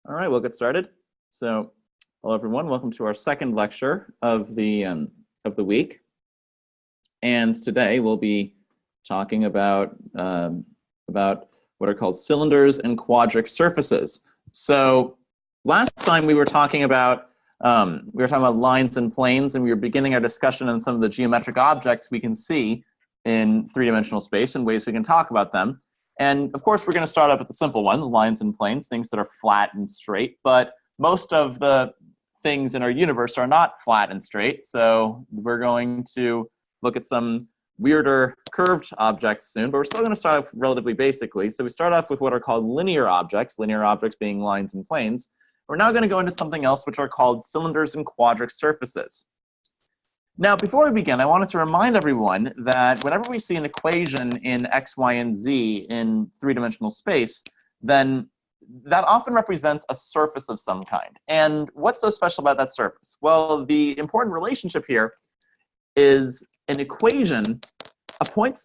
All right, we'll get started. So, hello everyone. Welcome to our second lecture of the week. And today we'll be talking about what are called cylinders and quadric surfaces. So, last time we were talking about lines and planes, and we were beginning our discussion on some of the geometric objects we can see in three-dimensional space and ways we can talk about them. And of course, we're going to start up with the simple ones, lines and planes, things that are flat and straight. But most of the things in our universe are not flat and straight. So we're going to look at some weirder curved objects soon, but we're still going to start off relatively basically. So we start off with what are called linear objects being lines and planes. We're now going to go into something else, which are called cylinders and quadric surfaces. Now, before we begin, I wanted to remind everyone that whenever we see an equation in x, y, and z in three-dimensional space, then that often represents a surface of some kind. And what's so special about that surface? Well, the important relationship here is an equation. A point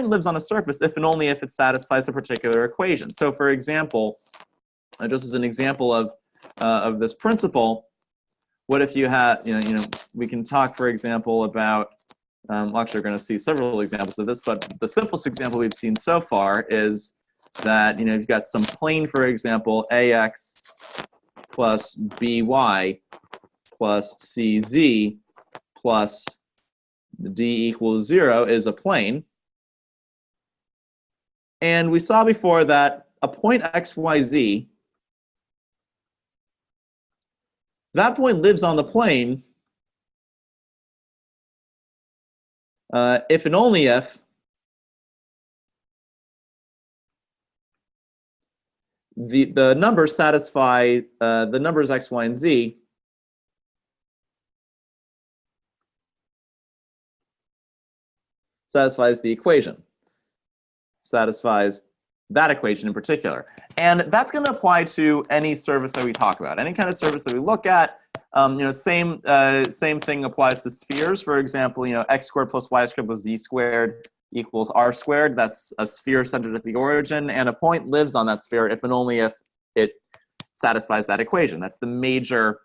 lives on a surface if and only if it satisfies a particular equation. So, for example, just as an example of this principle, what if you had, we can talk, for example, about, actually we're going to see several examples of this, but the simplest example we've seen so far is that, you've got some plane, for example, AX plus BY plus CZ plus D equals 0 is a plane. And we saw before that a point XYZ, that point lives on the plane if and only if the numbers satisfy the numbers x, y, and z satisfies the equation, satisfies that equation in particular. And that's going to apply to any surface that we talk about. Any kind of surface that we look at, same thing applies to spheres. For example, x squared plus y squared plus z squared equals r squared. That's a sphere centered at the origin, and a point lives on that sphere if and only if it satisfies that equation. That's the major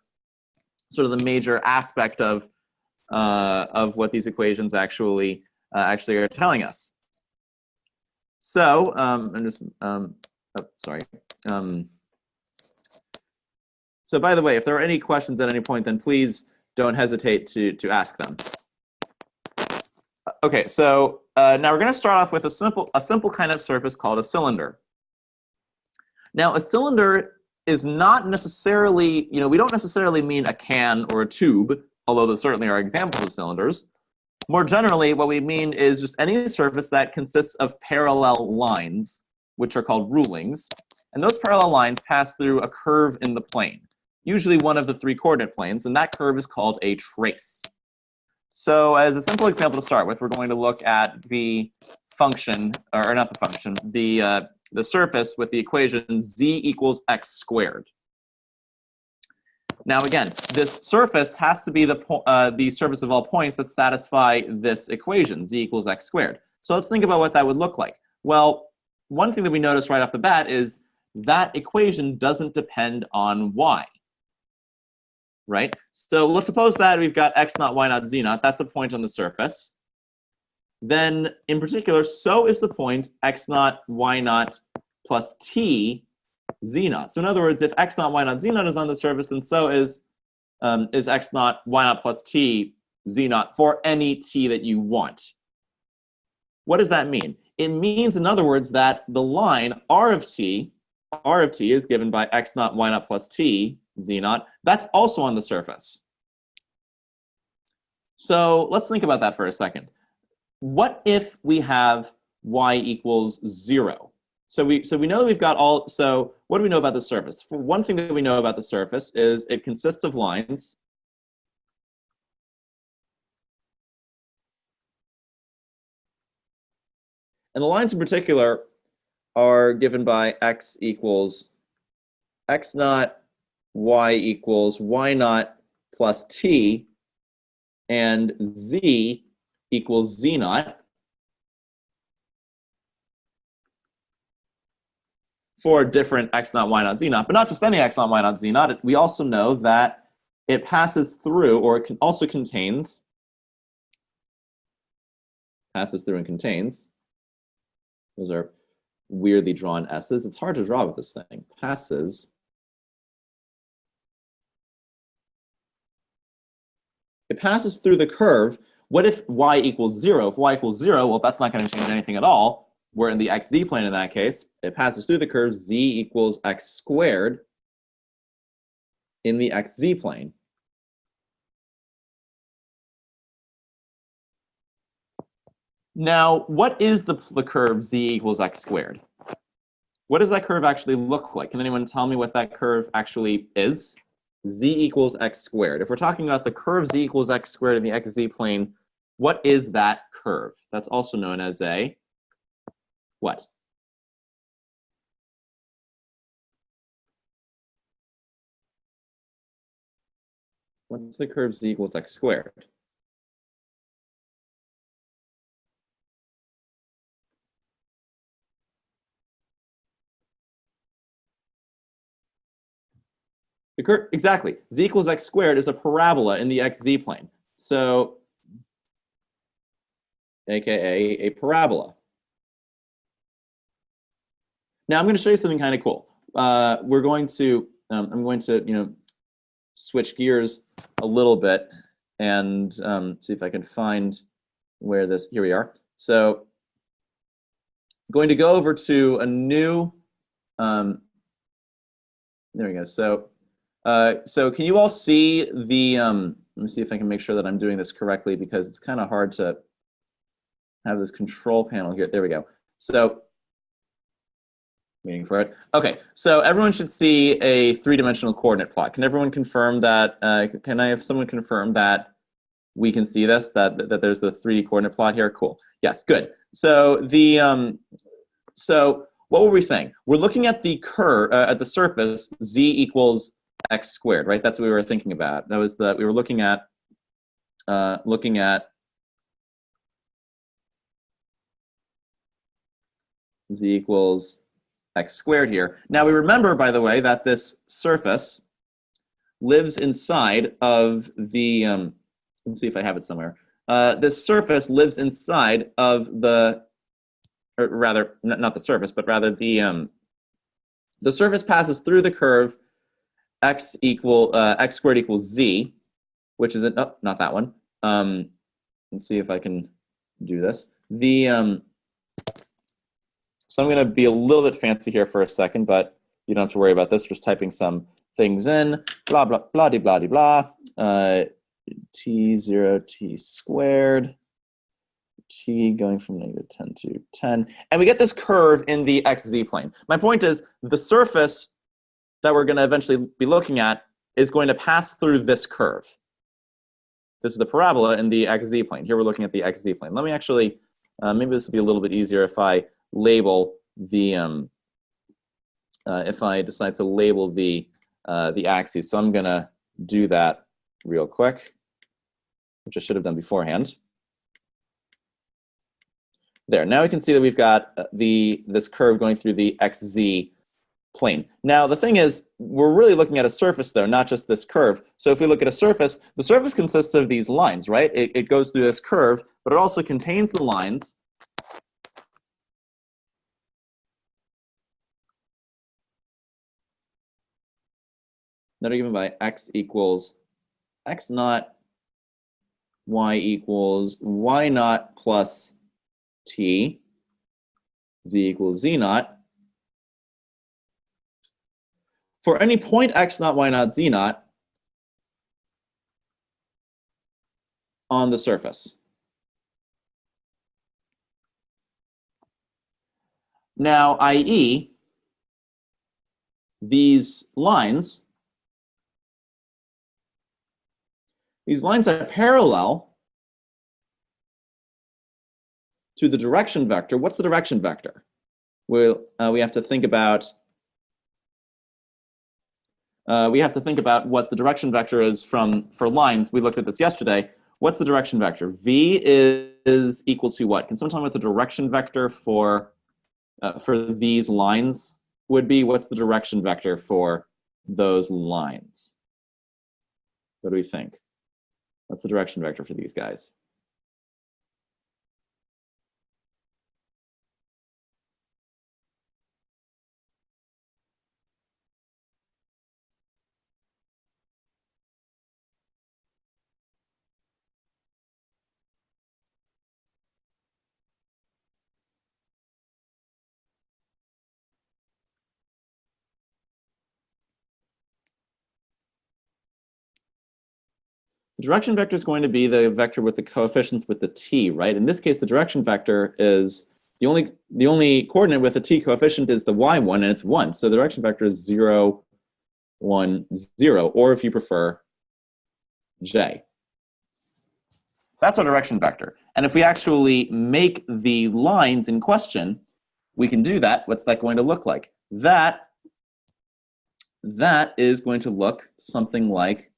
aspect of what these equations actually are telling us. So so by the way, if there are any questions at any point, then please don't hesitate to ask them. Okay, so now we're going to start off with a simple kind of surface called a cylinder. Now, a cylinder is not necessarily, we don't necessarily mean a can or a tube, although there certainly are examples of cylinders. More generally, what we mean is just any surface that consists of parallel lines, which are called rulings. And those parallel lines pass through a curve in the plane, usually one of the three coordinate planes, and that curve is called a trace. So as a simple example to start with, we're going to look at the function, or not the function, the surface with the equation z equals x squared. Now again, this surface has to be the surface of all points that satisfy this equation, z equals x squared. So let's think about what that would look like. Well, one thing that we notice right off the bat is that equation doesn't depend on y, right? So let's suppose that we've got x naught, y naught, z naught. That's a point on the surface. Then, in particular, so is the point x naught, y naught plus t z naught. So in other words, if x naught, y naught, z naught is on the surface, then so is x naught, y naught plus t z naught for any t that you want. What does that mean? It means, in other words, that the line r of t is given by x naught, y naught plus t z naught. That's also on the surface. So let's think about that for a second. What if we have y equals 0? So we know that we've got all, so what do we know about the surface? For one thing that we know about the surface is it consists of lines. And the lines in particular are given by x equals x naught, y equals y naught plus t, and z equals z naught. for different x naught, y naught, z naught, but not just any x naught, y naught, z naught. We also know that it passes through, or it also contains, passes through and contains, those are weirdly drawn S's. It's hard to draw with this thing. Passes. It passes through the curve. What if y equals 0? If y equals 0, well, that's not going to change anything at all. We're in the xz plane in that case. It passes through the curve z equals x squared in the xz plane. Now, what is the curve z equals x squared? What does that curve actually look like? Can anyone tell me what that curve actually is? Z equals x squared. If we're talking about the curve z equals x squared in the xz plane, what is that curve? That's also known as a what? What's the curve z equals x squared? The curve, exactly. Z equals x squared is a parabola in the xz plane. So, AKA a parabola. Now I'm going to show you something kind of cool. We're going to, I'm going to, switch gears a little bit and see if I can find where this, here we are. So, I'm going to go over to a new, there we go. So can you all see the, let me see if I can make sure that I'm doing this correctly because it's kind of hard to have this control panel here. There we go. So, waiting for it. Okay, so everyone should see a three-dimensional coordinate plot. Can everyone confirm that, can I have someone confirm that we can see this, that there's the 3D coordinate plot here? Cool. Yes, good. So so what were we saying? We're looking at the curve, at the surface, z equals x squared, right? That's what we were thinking about. That was we were looking at z equals x squared here. Now we remember, by the way, that this surface lives inside of the, let's see if I have it somewhere. This surface lives inside of the, or rather, not the surface, but rather the surface passes through the curve x squared equals z, which is, oh, not that one. Let's see if I can do this. So I'm going to be a little bit fancy here for a second, but you don't have to worry about this. Just typing some things in, blah, blah, blah, de blah, de blah, t0, t squared, t going from -10 to 10. And we get this curve in the xz plane. My point is the surface that we're going to eventually be looking at is going to pass through this curve. This is the parabola in the xz plane. Here we're looking at the xz plane. Let me actually, maybe this will be a little bit easier if I label the, if I decide to label the axes. So I'm going to do that real quick, which I should have done beforehand. There, now we can see that we've got this curve going through the xz plane. Now the thing is, we're really looking at a surface though, not just this curve. So if we look at a surface, the surface consists of these lines, right? It goes through this curve, but it also contains the lines that are given by x equals x naught, y equals y naught plus t, z equals z naught. For any point x naught, y naught, z naught on the surface. Now, i.e., these lines are parallel to the direction vector. What's the direction vector? Well, we have to think about what the direction vector is for lines. We looked at this yesterday. What's the direction vector? V is equal to what? Can someone tell me what the direction vector for these lines would be, what's the direction vector for those lines? What do we think? What's the direction vector for these guys? The direction vector is going to be the vector with the coefficients with the t, right? In this case, the direction vector is the only coordinate with a t coefficient is the y1, and it's 1. So the direction vector is 0, 1, 0, or if you prefer, j. That's our direction vector. And if we actually make the lines in question, we can do that. What's that going to look like? That is going to look something like,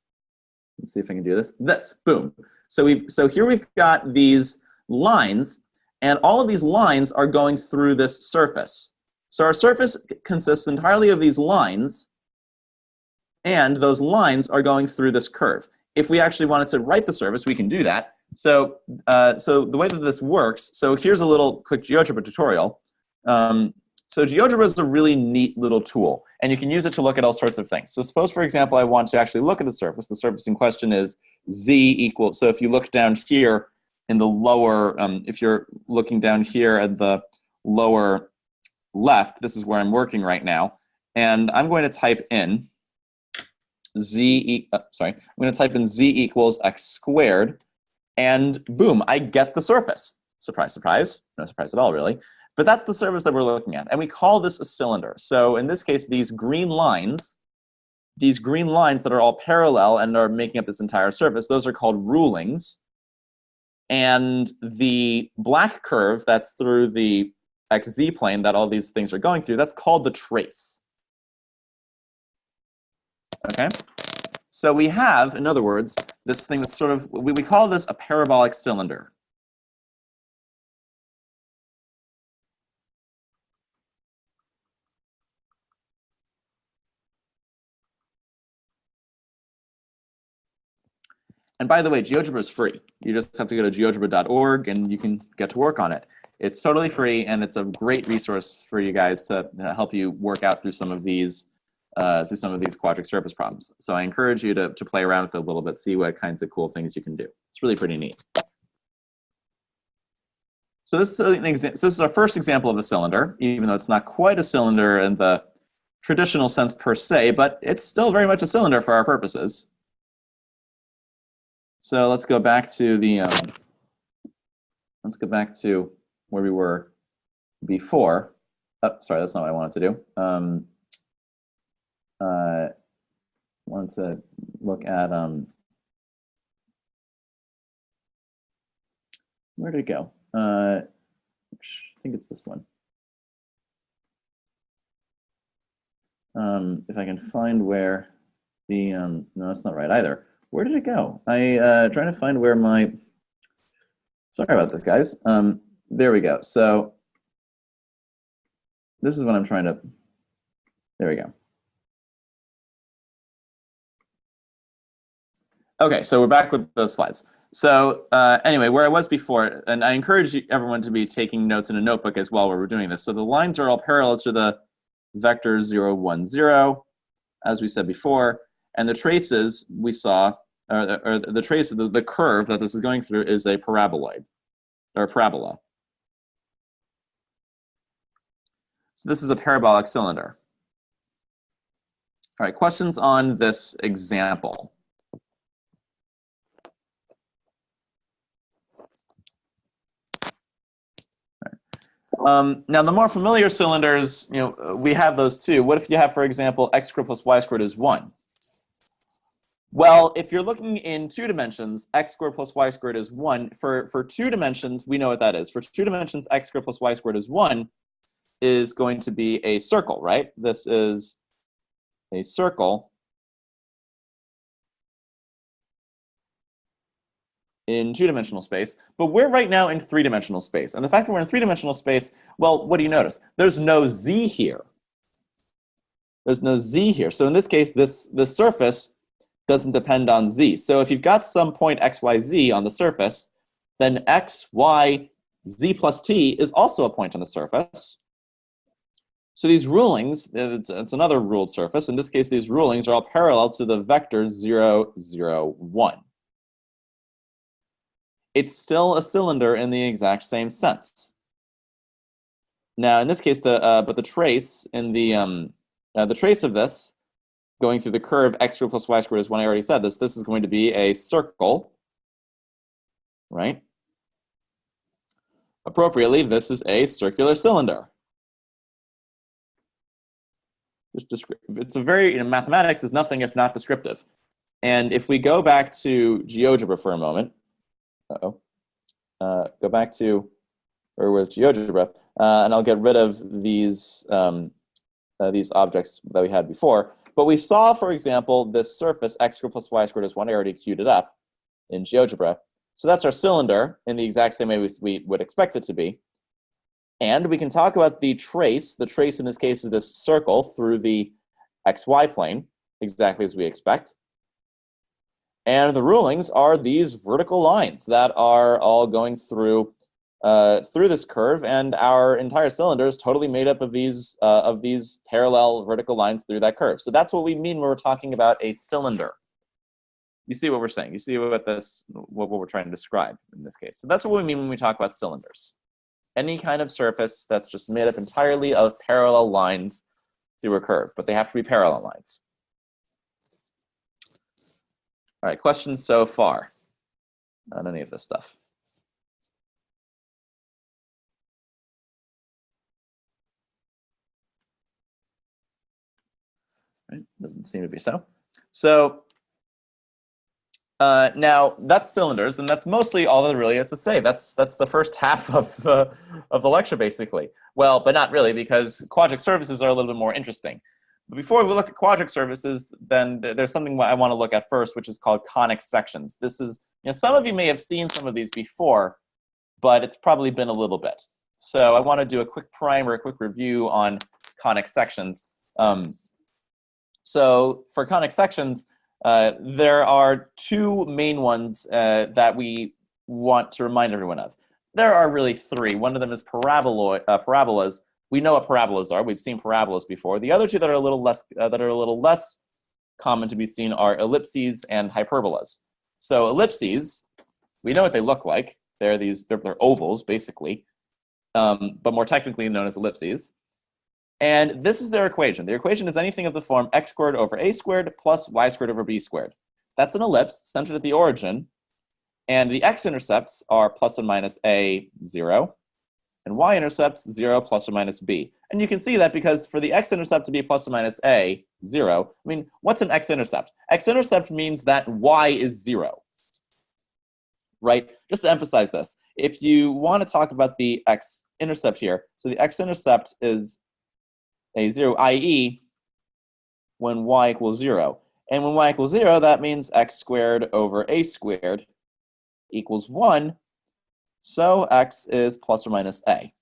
let's see if I can do this. This, boom. So here we've got these lines, and all of these lines are going through this surface. So our surface consists entirely of these lines, and those lines are going through this curve. If we actually wanted to write the surface, we can do that. So the way that this works, so here's a little quick GeoGebra tutorial. So GeoGebra is a really neat little tool, and you can use it to look at all sorts of things. So suppose, for example, I want to actually look at the surface. The surface in question is z equals, so if you look down here in the lower, if you're looking down here at the lower left, this is where I'm working right now, and I'm going to type in I'm going to type in z equals x squared, and boom, I get the surface. Surprise, surprise. No surprise at all, really. But that's the surface that we're looking at, and we call this a cylinder. So in this case, these green lines that are all parallel and are making up this entire surface, those are called rulings. And the black curve that's through the xz plane that all these things are going through, that's called the trace. Okay? So we have, in other words, this thing that's sort of, we call this a parabolic cylinder. And by the way, GeoGebra is free. You just have to go to geogebra.org and you can get to work on it. It's totally free, and it's a great resource for you guys to help you work out through some of these quadratic surface problems. So I encourage you to play around with it a little bit, see what kinds of cool things you can do. It's really pretty neat. So this is our first example of a cylinder, even though it's not quite a cylinder in the traditional sense per se, but it's still very much a cylinder for our purposes. So let's go back to the where we were before. Oh, sorry, that's not what I wanted to do. Wanted to look at where did it go? I think it's this one. If I can find where the no, that's not right either. Where did it go? Trying to find where my, sorry about this, guys. There we go. So this is what I'm trying to, there we go. Okay, so we're back with the slides. So anyway, where I was before, and I encourage everyone to be taking notes in a notebook as well while we're doing this. So the lines are all parallel to the vector 0, 1, 0, as we said before. And the traces we saw, or the trace, the curve that this is going through is a paraboloid, or a parabola. So this is a parabolic cylinder. All right, questions on this example? Now, the more familiar cylinders, we have those too. What if you have, for example, x squared plus y squared is 1? Well, if you're looking in 2 dimensions, x squared plus y squared is 1. For 2 dimensions, we know what that is. For 2 dimensions, x squared plus y squared is 1 is going to be a circle, right? This is a circle in 2-dimensional space, but we're right now in 3-dimensional space. And the fact that we're in 3-dimensional space, well, what do you notice? There's no z here. There's no z here. So in this case, this surface doesn't depend on z. So if you've got some point x, y, z on the surface, then x, y, z plus t is also a point on the surface. So these rulings, it's another ruled surface. In this case, these rulings are all parallel to the vector 0, 0, 1. It's still a cylinder in the exact same sense. Now, in this case, but the trace in the trace of this going through the curve x squared plus y squared is 1. I already said this. This is going to be a circle, right? Appropriately, this is a circular cylinder. It's a very, mathematics is nothing if not descriptive. And if we go back to GeoGebra for a moment, go back to, or with GeoGebra, and I'll get rid of these objects that we had before. But we saw, for example, this surface x squared plus y squared is 1. I already queued it up in GeoGebra. So that's our cylinder in the exact same way we would expect it to be. And we can talk about the trace. The trace in this case is this circle through the xy plane, exactly as we expect. And the rulings are these vertical lines that are all going through this curve, and our entire cylinder is totally made up of these parallel vertical lines through that curve. So that's what we mean when we're talking about a cylinder. You see what we're saying? You see what we're trying to describe in this case. So that's what we mean when we talk about cylinders. Any kind of surface that's just made up entirely of parallel lines through a curve, but they have to be parallel lines. All right, questions so far on any of this stuff? Right, doesn't seem to be so. So now that's cylinders, and that's mostly all that really is to say. That's the first half of the lecture, basically. Well, but not really, because quadric surfaces are a little bit more interesting. But before we look at quadric surfaces, then there's something I want to look at first, which is called conic sections. This is, some of you may have seen some of these before, but it's probably been a little bit. So I want to do a quick primer, a quick review on conic sections. So for conic sections, there are two main ones that we want to remind everyone of. There are really three. One of them is parabolas. We know what parabolas are. We've seen parabolas before. The other two that are a little less common to be seen are ellipses and hyperbolas. So ellipses, we know what they look like. They're ovals, basically, but more technically known as ellipses. And this is their equation. The equation is anything of the form x squared over a squared plus y squared over b squared. That's an ellipse centered at the origin. And the x-intercepts are plus and minus a, 0. And y-intercepts, 0, plus or minus b. And you can see that because for the x-intercept to be plus or minus a, 0, I mean, what's an x-intercept? X-intercept means that y is 0. Right? Just to emphasize this, if you want to talk about the x-intercept here, so the x-intercept is a 0, i.e. when y equals 0. And when y equals 0, that means x squared over a squared equals 1. So x is plus or minus a,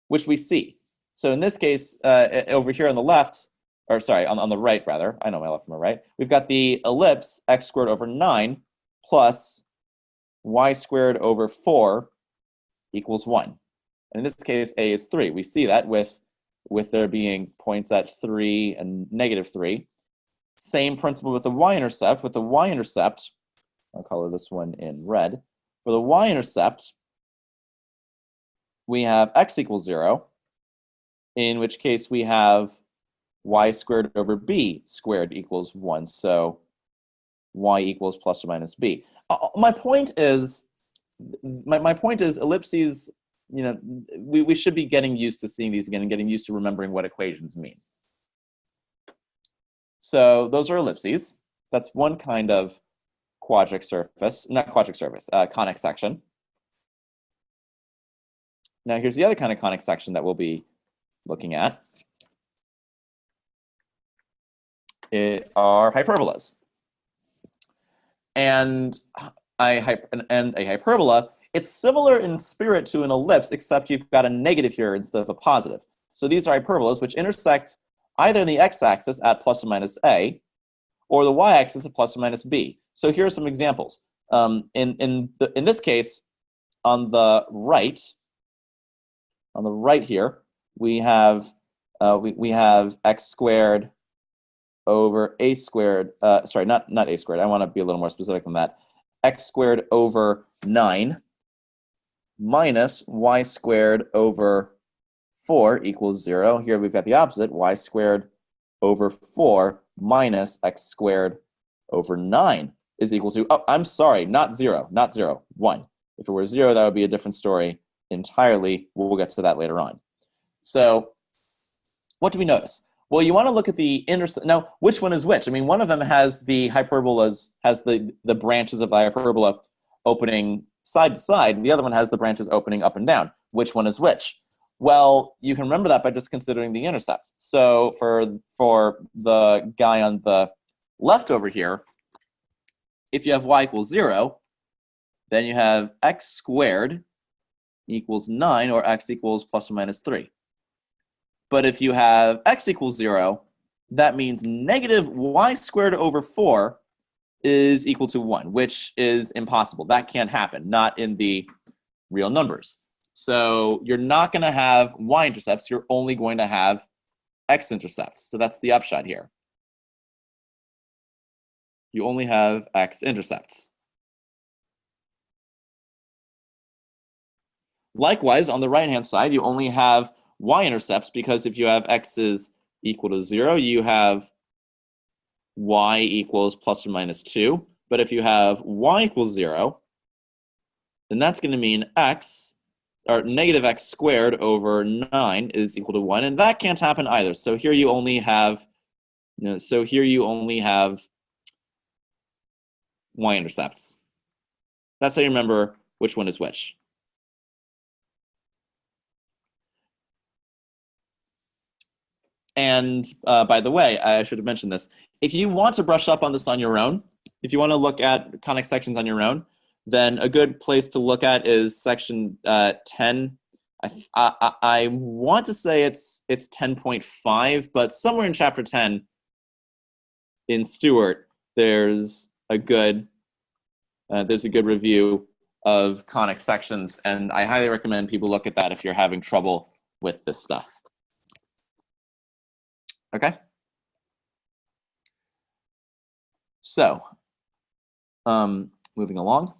which we see. So in this case, over here on the left, or sorry, on the right rather, I know my left from my right, we've got the ellipse x squared over 9 plus y squared over 4 equals 1. And in this case, a is 3. We see that with there being points at 3 and negative 3. Same principle with the y-intercept. With the y-intercept, I'll color this one in red. For the y-intercept, we have x equals 0, in which case we have y squared over b squared equals 1. So y equals plus or minus b. My point is ellipses, we should be getting used to seeing these again and getting used to remembering what equations mean. So those are ellipses. That's one kind of quadric surface, not quadric surface, conic section. Now here's the other kind of conic section that we'll be looking at. It are hyperbolas. And a hyperbola, it's similar in spirit to an ellipse, except you've got a negative here instead of a positive. So these are hyperbolas which intersect either the x-axis at plus or minus a, or the y-axis at plus or minus b. So here are some examples. In this case, on the right here, we have x squared over a squared. Sorry, not a squared. I want to be a little more specific than that. X squared over 9 minus y squared over 4 equals 0. Here we've got the opposite, y squared over 4 minus x squared over 9 is equal to, oh, I'm sorry, not 0, 1. If it were 0, that would be a different story entirely. We'll get to that later on. So what do we notice? Well, you want to look at the intercept. Now, which one is which? I mean, one of them has the hyperbolas, has the branches of the hyperbola opening side to side, and the other one has the branches opening up and down. Which one is which? Well, you can remember that by just considering the intercepts. So for the guy on the left over here, if you have y equals 0, then you have x squared equals 9, or x equals plus or minus 3. But if you have x equals 0, that means negative y squared over 4 is equal to 1, which is impossible. That can't happen, not in the real numbers. So you're not going to have y-intercepts. You're only going to have x-intercepts. So that's the upshot here. You only have x-intercepts. Likewise, on the right-hand side, you only have y-intercepts, because if you have x is equal to 0, you have y equals plus or minus 2. But if you have y equals 0, then that's going to mean x, or negative x squared over 9 is equal to 1, and that can't happen either. So here you only have, y-intercepts. That's how you remember which one is which. And by the way, I should have mentioned this. If you want to brush up on this on your own, if you want to look at conic sections on your own, then a good place to look at is section 10. I want to say it's 10.5, but somewhere in chapter 10 in Stewart, there's a good review of conic sections, and I highly recommend people look at that if you're having trouble with this stuff. Okay. So, moving along.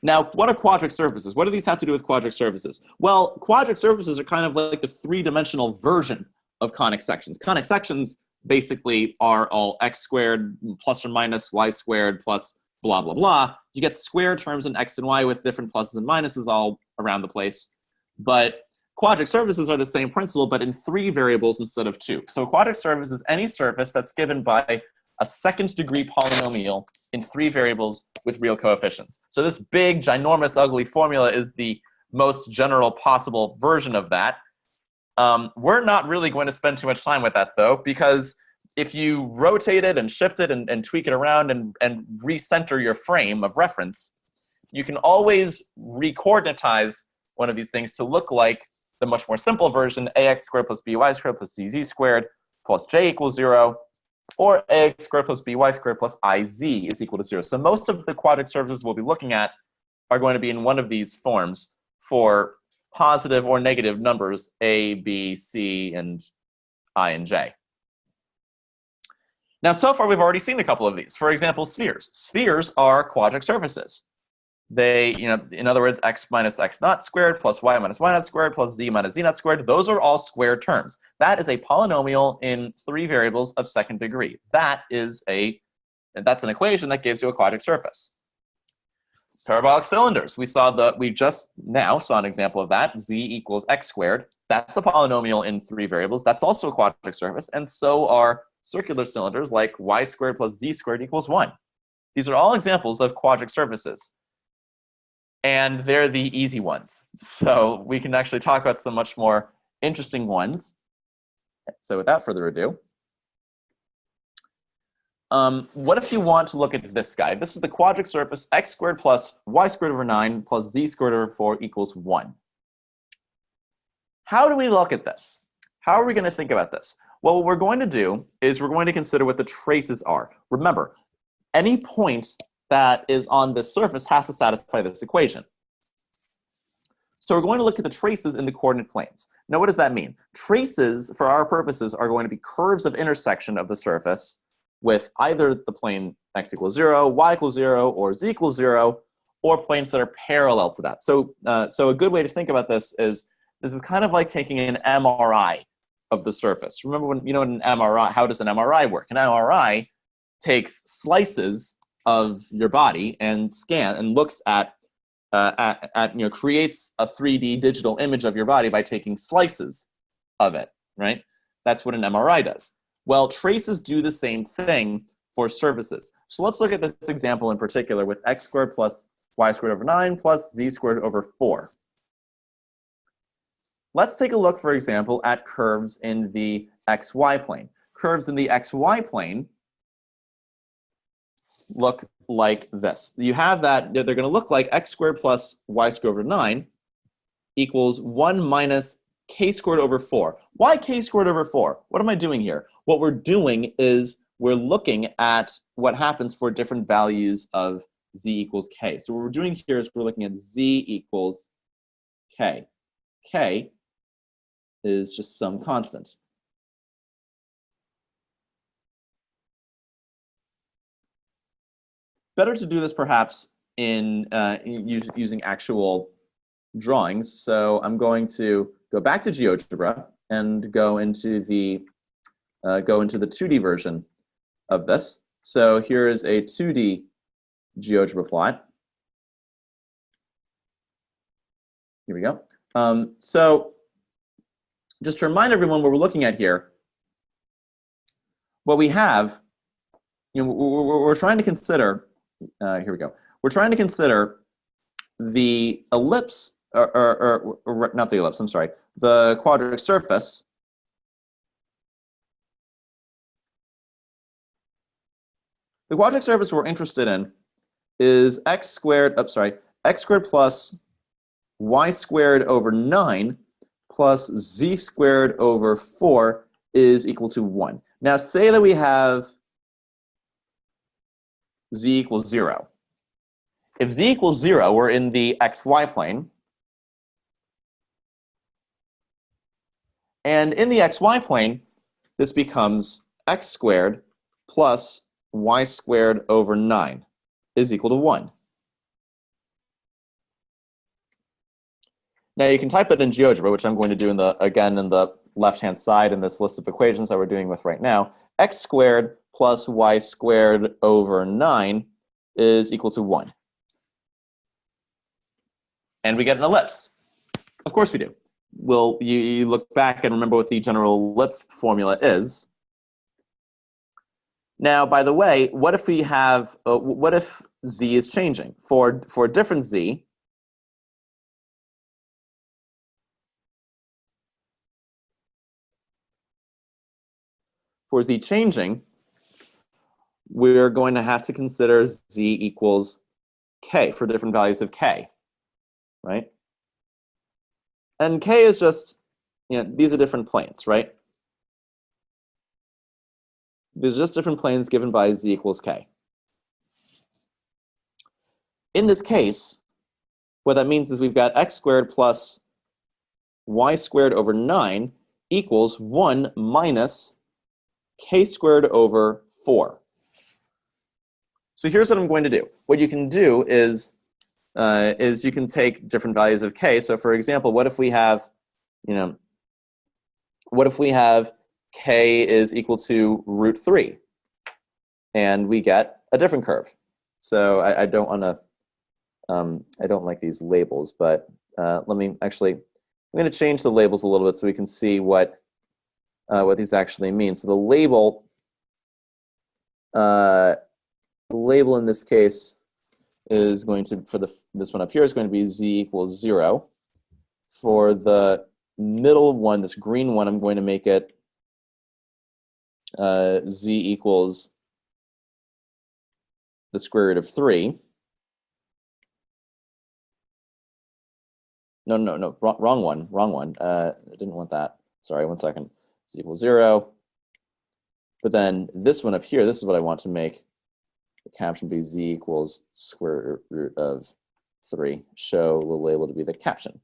Now, what are quadric surfaces? What do these have to do with quadric surfaces? Well, quadric surfaces are kind of like the three-dimensional version of conic sections. Conic sections basically are all x squared plus or minus y squared plus blah, blah, blah. You get square terms in x and y with different pluses and minuses all around the place. But quadric surfaces are the same principle, but in 3 variables instead of 2. So a quadric surface is any surface that's given by a second-degree polynomial in 3 variables with real coefficients. So this big, ginormous, ugly formula is the most general possible version of that. We're not really going to spend too much time with that, though, because if you rotate it and shift it and tweak it around and recenter your frame of reference, you can always recoordinatize one of these things to look like the much more simple version, ax squared plus by squared plus cz squared plus j equals 0, or ax squared plus by squared plus iz is equal to 0. So most of the quadric surfaces we'll be looking at are going to be in one of these forms for positive or negative numbers a, b, c, and I and j. Now, so far we've already seen a couple of these. For example, spheres. Spheres are quadric surfaces. They, in other words, x minus x naught squared plus y minus y naught squared plus z minus z naught squared, those are all square terms. That is a polynomial in 3 variables of second degree. That's an equation that gives you a quadric surface. Parabolic cylinders. We just now saw an example of that, z equals x squared. That's a polynomial in 3 variables. That's also a quadric surface, and so are circular cylinders like y squared plus z squared equals 1. These are all examples of quadric surfaces. And they're the easy ones. So we can actually talk about some much more interesting ones. So without further ado, what if you want to look at this guy? This is the quadric surface x squared plus y squared over 9 plus z squared over 4 equals 1. How do we look at this? How are we going to think about this? Well, what we're going to do is we're going to consider what the traces are. Remember, any point that is on this surface has to satisfy this equation. So we're going to look at the traces in the coordinate planes. Now, what does that mean? Traces, for our purposes, are going to be curves of intersection of the surface with either the plane x equals 0, y equals 0, or z equals 0, or planes that are parallel to that. So, so a good way to think about this is kind of like taking an MRI of the surface. Remember when, in an MRI, how does an MRI work? An MRI takes slices of your body and looks at creates a 3D digital image of your body by taking slices of it, right? That's what an MRI does. Well, traces do the same thing for surfaces. So let's look at this example in particular with x squared plus y squared over 9 plus z squared over 4. Let's take a look, for example, at curves in the xy plane. Curves in the xy plane look like this. You have that, they're going to look like x squared plus y squared over 9 equals 1 minus k squared over 4. Why k squared over 4? What am I doing here? What we're doing is we're looking at what happens for different values of z equals k. So what we're doing here is we're looking at z equals k. K is just some constant. Better to do this perhaps in using actual drawings. So I'm going to go back to GeoGebra and go into the 2D version of this. So here is a 2D GeoGebra plot. Here we go. So just to remind everyone what we're looking at here, what we have, we're trying to consider, here we go. We're trying to consider the ellipse, or not the ellipse, I'm sorry, the quadratic surface The quadratic surface we're interested in is x squared plus y squared over 9 plus z squared over 4 is equal to 1. Now say that we have z equals 0. If z equals 0, we're in the xy plane. And in the xy plane, this becomes x squared plus y squared over 9 is equal to 1. Now you can type that in GeoGebra, which I'm going to do again in the left-hand side in this list of equations that we're doing with right now. X squared plus y squared over 9 is equal to 1. And we get an ellipse. Of course we do. You look back and remember what the general ellipse formula is. Now, by the way, what if we have, what if z is changing? For a different z, for z changing, we're going to have to consider z equals k for different values of k, right? And k is just, these are different planes, right? These are just different planes given by z equals k. In this case, what that means is we've got x squared plus y squared over 9 equals 1 minus k squared over 4. So here's what I'm going to do. What you can do is you can take different values of k. So for example, what if we have, what if we have k is equal to root 3, and we get a different curve. So I don't want to, I don't like these labels, but let me actually, I'm going to change the labels a little bit so we can see what these actually mean. So the label in this case is going to, for this one up here, is going to be z equals 0. For the middle one, this green one, I'm going to make it z equals the square root of 3. No, wrong one. I didn't want that. Sorry, 1 second. Z equals 0. But then this one up here, this is what I want to make the caption be z equals square root of 3. Show the label to be the caption.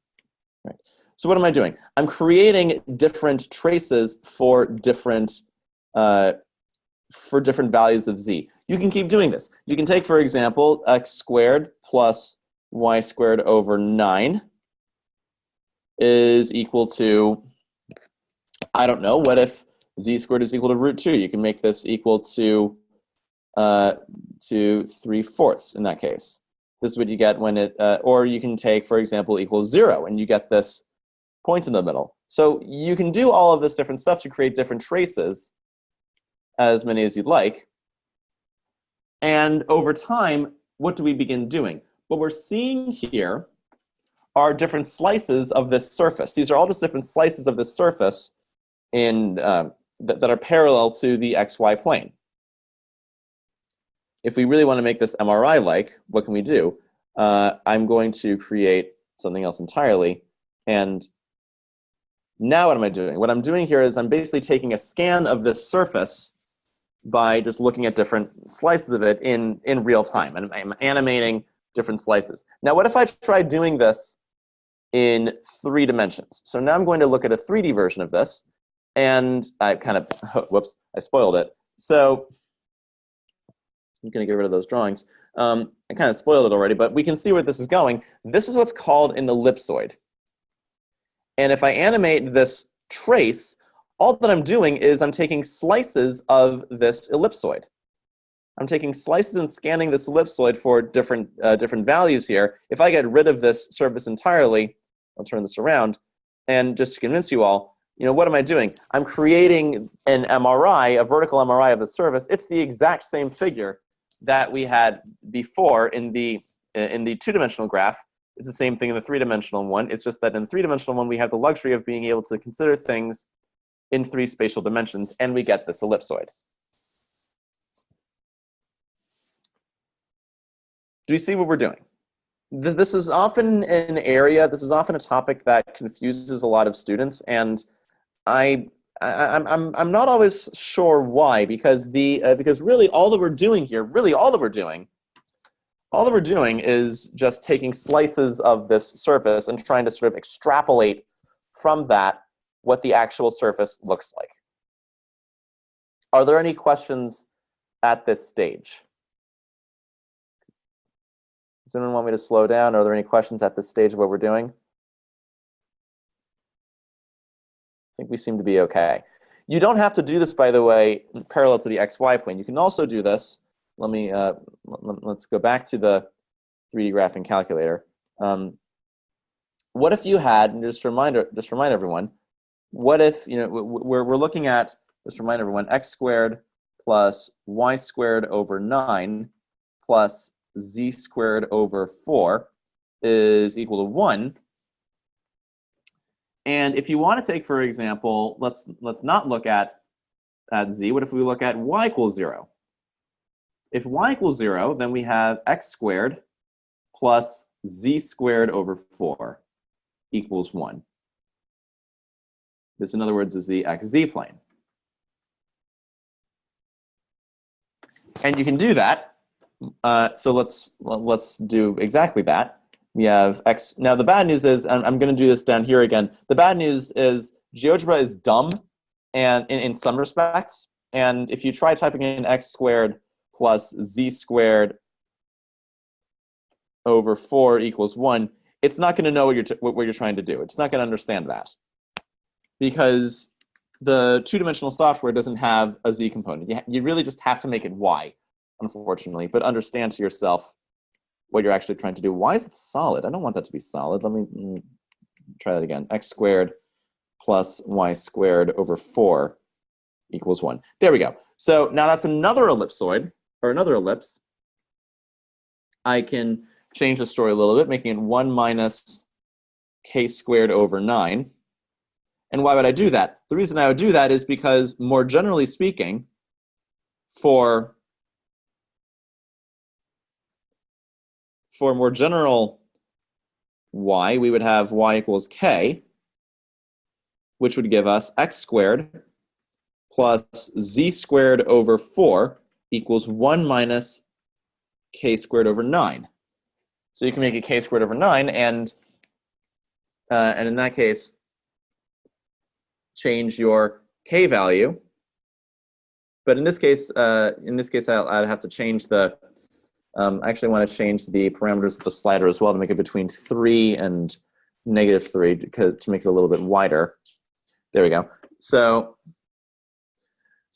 Right. So what am I doing? I'm creating different traces for different values of z. You can keep doing this. You can take, for example, x squared plus y squared over 9 is equal to, I don't know, what if z squared is equal to root 2? You can make this equal to 3/4 in that case. This is what you get when it, or you can take, for example, equals 0, and you get this point in the middle. So you can do all of this different stuff to create different traces, as many as you'd like. And over time, what do we begin doing? What we're seeing here are different slices of this surface. These are all just different slices of this surface in, that are parallel to the xy plane. If we really want to make this MRI-like, what can we do? I'm going to create something else entirely. And now what am I doing? What I'm doing here is I'm basically taking a scan of this surface by just looking at different slices of it in real time. And I'm animating different slices. Now, what if I try doing this in 3 dimensions? So now I'm going to look at a 3D version of this. And I kind of, whoops, I spoiled it. So I'm going to get rid of those drawings. I kind of spoiled it already, but we can see where this is going. This is what's called an ellipsoid. And if I animate this trace, all that I'm doing is I'm taking slices of this ellipsoid. I'm taking slices and scanning this ellipsoid for different values here. If I get rid of this surface entirely, I'll turn this around, and just to convince you all, what am I doing? I'm creating an MRI, a vertical MRI of the surface. It's the exact same figure that we had before in the 2-dimensional graph. It's the same thing in the 3-dimensional one. It's just that in the 3-dimensional one, we have the luxury of being able to consider things in 3 spatial dimensions, and we get this ellipsoid. Do you see what we're doing? This is often an area, this is often a topic that confuses a lot of students, and I'm not always sure why, because really all that we're doing here, all that we're doing is just taking slices of this surface and trying to sort of extrapolate from that what the actual surface looks like. Are there any questions at this stage? Does anyone want me to slow down? Are there any questions at this stage of what we're doing? I think we seem to be okay. You don't have to do this, by the way, parallel to the XY plane. You can also do this. Let's go back to the 3D graphing calculator. What if you had, and just remind everyone, what if, we're looking at, just remind everyone, x squared plus y squared over 9 plus z squared over 4 is equal to 1. And if you want to take, for example, let's not look at z. What if we look at y equals 0? If y equals 0, then we have x squared plus z squared over 4 equals 1. This, in other words, is the xz plane. And you can do that. So let's do exactly that. We have x. Now the bad news is, I'm going to do this down here again. The bad news is GeoGebra is dumb, and in some respects. And if you try typing in x squared plus z squared over 4 equals 1, it's not going to know what you're trying to do. It's not going to understand that, because the 2-dimensional software doesn't have a z component. You really just have to make it y, unfortunately. But understand to yourself what you're actually trying to do. Why is it solid? I don't want that to be solid. Let me try that again. X squared plus y squared over 4 equals 1. There we go. So now that's another ellipsoid, or another ellipse. I can change the story a little bit, making it 1 minus k squared over 9. And why would I do that? The reason I would do that is because, more generally speaking, for more general y, we would have y equals k, which would give us x squared plus z squared over 4 equals 1 minus k squared over 9. So you can make it k squared over 9, and in that case, change your k value. But in this case, I'd have to change the. I actually want to change the parameters of the slider as well to make it between 3 and -3 to make it a little bit wider. There we go. So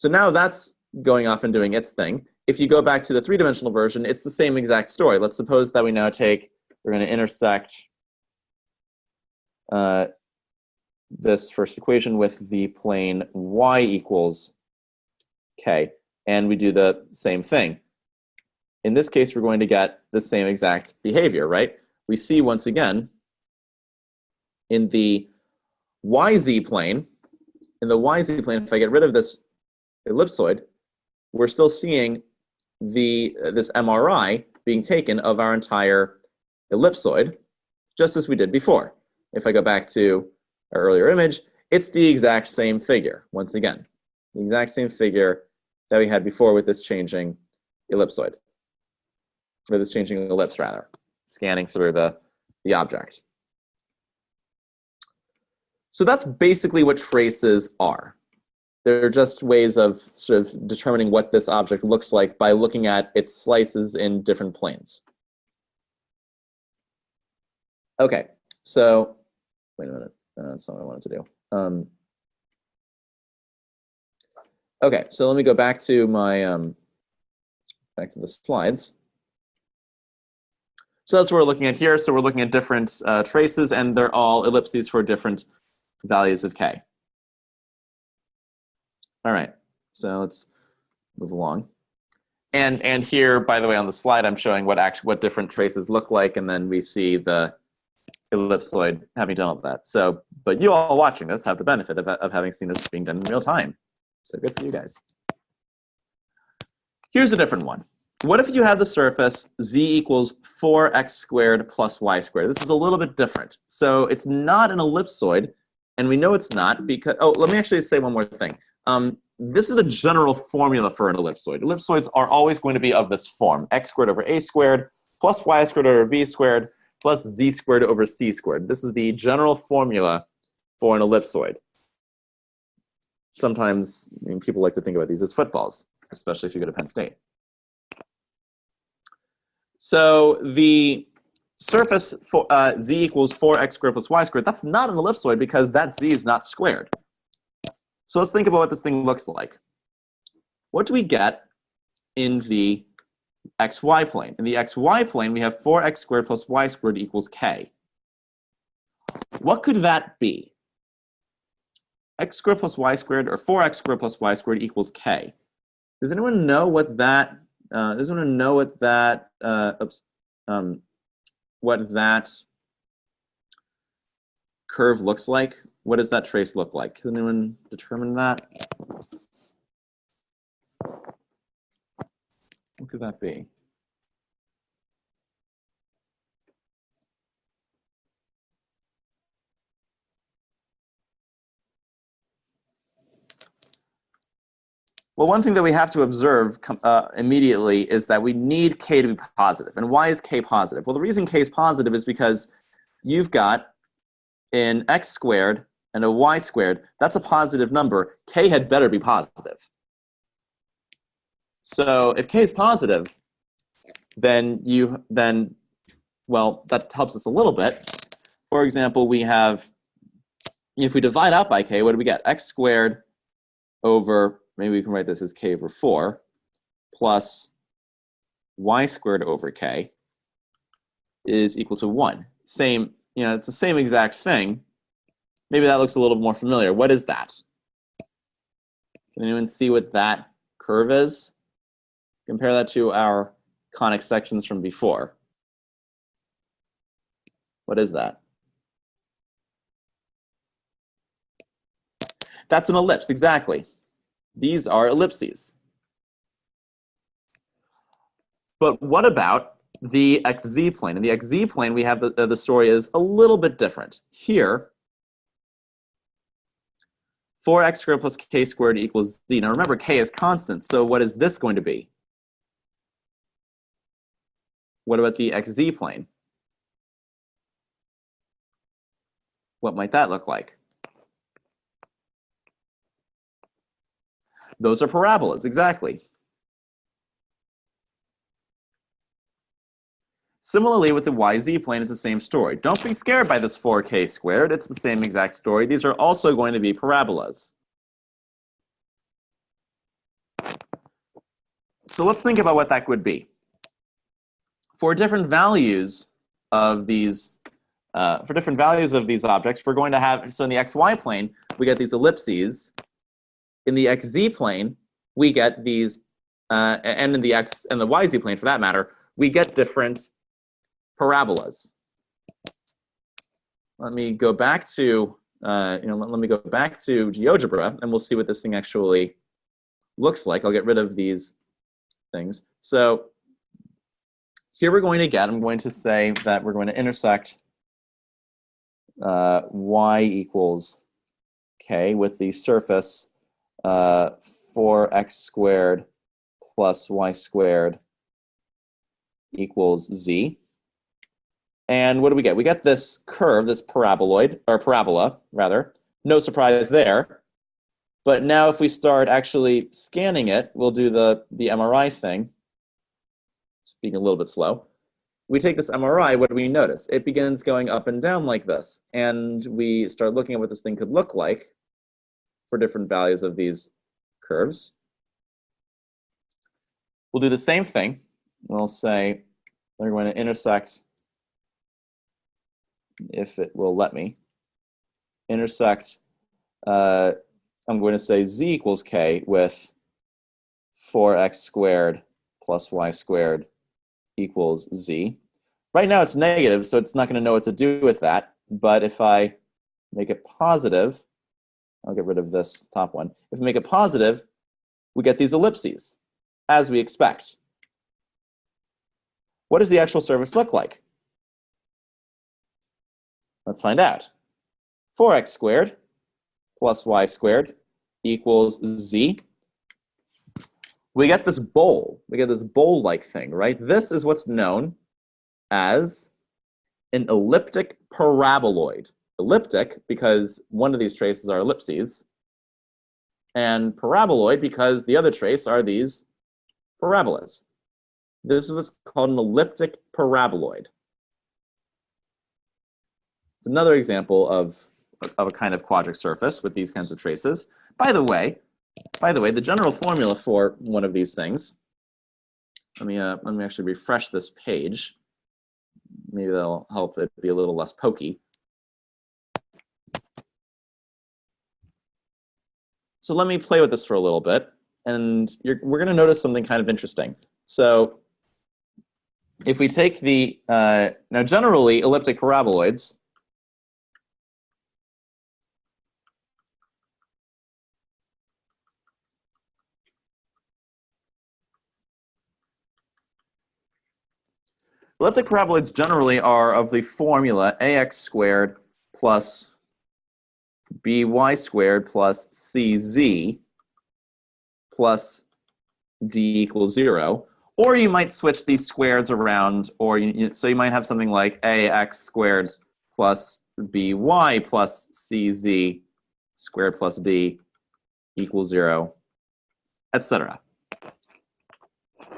now that's going off and doing its thing. If you go back to the three-dimensional version, it's the same exact story. Let's suppose that we now we're going to intersect this first equation with the plane y equals k, and we do the same thing. In this case, we're going to get the same exact behavior, right? We see once again in the yz plane, if I get rid of this ellipsoid, we're still seeing this MRI being taken of our entire ellipsoid, just as we did before. If I go back to our earlier image, it's the exact same figure, once again. The exact same figure that we had before with this changing ellipsoid. Or this changing ellipse, rather, scanning through the object. So that's basically what traces are. They're just ways of sort of determining what this object looks like by looking at its slices in different planes. Okay, so wait a minute. That's not what I wanted to do. Okay, so let me go back to my back to the slides. So that's what we're looking at here. So we're looking at different traces, and they're all ellipses for different values of k. All right, so let's move along. And here, by the way, on the slide, I'm showing what different traces look like, and then we see the ellipsoid having done all that. So, but you all watching this have the benefit of having seen this being done in real time. So good for you guys. Here's a different one. What if you have the surface z equals 4x squared plus y squared? This is a little bit different. So it's not an ellipsoid, and we know it's not because, oh, let me actually say one more thing. This is the general formula for an ellipsoid. Ellipsoids are always going to be of this form: x squared over a squared plus y squared over v squared plus z squared over c squared. This is the general formula for an ellipsoid. Sometimes people like to think about these as footballs, especially if you go to Penn State. So the surface for, z equals 4x squared plus y squared, that's not an ellipsoid because that z is not squared. So let's think about what this thing looks like. What do we get in the xy plane? In the xy plane, we have 4x squared plus y squared equals k. What could that be? X squared plus y squared, or 4x squared plus y squared equals k. Does anyone know what that? Does anyone know what that? What that curve looks like? What does that trace look like? Can anyone determine that? What could that be? Well, one thing that we have to observe immediately is that we need k to be positive. And why is k positive? Well, the reason k is positive is because you've got an x squared and a y squared. That's a positive number. K had better be positive. So if k is positive, then well, that helps us a little bit. For example, we have, if we divide out by k, what do we get? X squared over, maybe we can write this as k over 4, plus y squared over k is equal to 1. Same, it's the same exact thing. Maybe that looks a little more familiar. What is that? Can anyone see what that curve is? Compare that to our conic sections from before. What is that? That's an ellipse, exactly. These are ellipses. But what about the xz plane? In the xz plane, we have the story is a little bit different. Here, 4x squared plus k squared equals z. Now remember, k is constant, so what is this going to be? What about the xz plane? What might that look like? Those are parabolas, exactly. Similarly, with the yz plane, it's the same story. Don't be scared by this 4k squared. It's the same exact story. These are also going to be parabolas. So let's think about what that would be. For different values of these objects, we're going to have, so in the xy plane, we get these ellipses. In the xz plane, we get these, and in the x and the yz plane, for that matter, we get different parabolas. Let me go back to, let me go back to GeoGebra, and we'll see what this thing actually looks like. I'll get rid of these things. So here we're going to get, I'm going to say that we're going to intersect y equals k with the surface 4x squared plus y squared equals z. And what do we get? We get this curve, this paraboloid, or parabola, rather. No surprise there. But now if we start actually scanning it, we'll do the MRI thing. It's being a little bit slow. We take this MRI, what do we notice? It begins going up and down like this. And we start looking at what this thing could look like for different values of these curves. We'll do the same thing. We'll say they're going to intersect, if it will let me, intersect, I'm going to say z equals k with 4x squared plus y squared equals z. Right now it's negative, so it's not going to know what to do with that. But if I make it positive, I'll get rid of this top one. If we make it positive, we get these ellipses, as we expect. What does the actual surface look like? Let's find out. 4x squared plus y squared equals z. We get this bowl. We get this bowl-like thing, right? This is what's known as an elliptic paraboloid. Elliptic because one of these traces are ellipses, and paraboloid because the other trace are these parabolas. This is what's called an elliptic paraboloid. It's another example of a kind of quadric surface with these kinds of traces. By the way, the general formula for one of these things, let me actually refresh this page. Maybe that'll help it be a little less pokey. So let me play with this for a little bit, and we're going to notice something kind of interesting. So if we take the, now generally elliptic paraboloids, elliptic paraboloids generally are of the formula ax squared plus by squared plus cz plus d equals 0. Or you might switch these squares around, or so you might have something like ax squared plus by plus cz squared plus d equals 0, etc.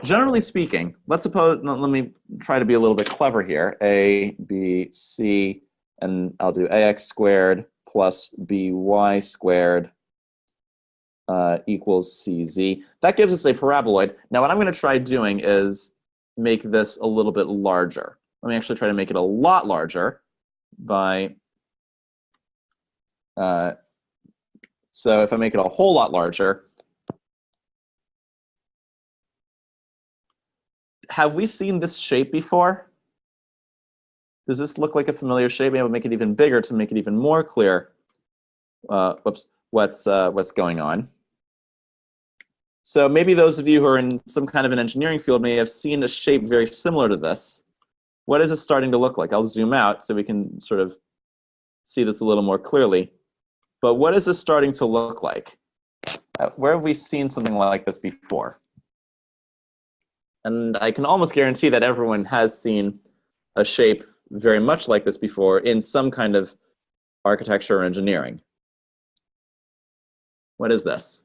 Generally speaking, let's suppose, let me try to be a little bit clever here. A, B, C, and I'll do ax squared plus by squared equals cz. That gives us a paraboloid. Now what I'm going to try doing is make this a little bit larger. Let me actually try to make it a lot larger by, so if I make it a whole lot larger, have we seen this shape before? Does this look like a familiar shape? Maybe I'll make it even bigger to make it even more clear what's going on. So maybe those of you who are in some kind of an engineering field may have seen a shape very similar to this. What is it starting to look like? I'll zoom out so we can sort of see this a little more clearly. But what is this starting to look like? Where have we seen something like this before? And I can almost guarantee that everyone has seen a shape very much like this before in some kind of architecture or engineering. What is this?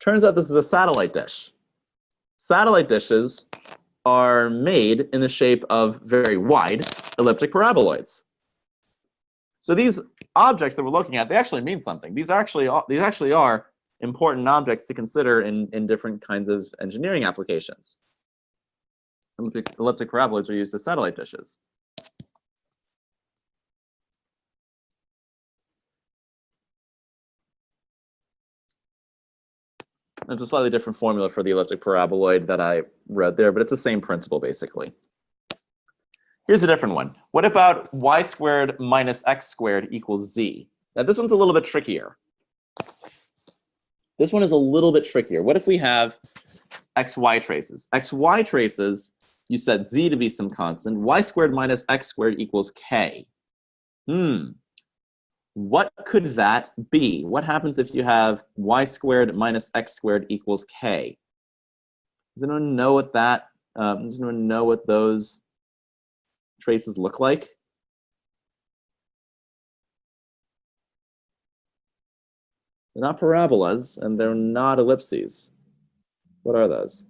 Turns out this is a satellite dish. Satellite dishes are made in the shape of very wide elliptic paraboloids. So these objects that we're looking at, they actually mean something. These actually are important objects to consider in different kinds of engineering applications. Elliptic paraboloids are used as satellite dishes. It's a slightly different formula for the elliptic paraboloid that I read there, but it's the same principle, basically. Here's a different one. What about y squared minus x squared equals z? Now, this one's a little bit trickier. This one is a little bit trickier. What if we have xy traces? Xy traces, you set z to be some constant. Y squared minus x squared equals k. What could that be? What happens if you have y squared minus x squared equals k? Does anyone know what that? Does anyone know what those traces look like? They're not parabolas and they're not ellipses. What are those?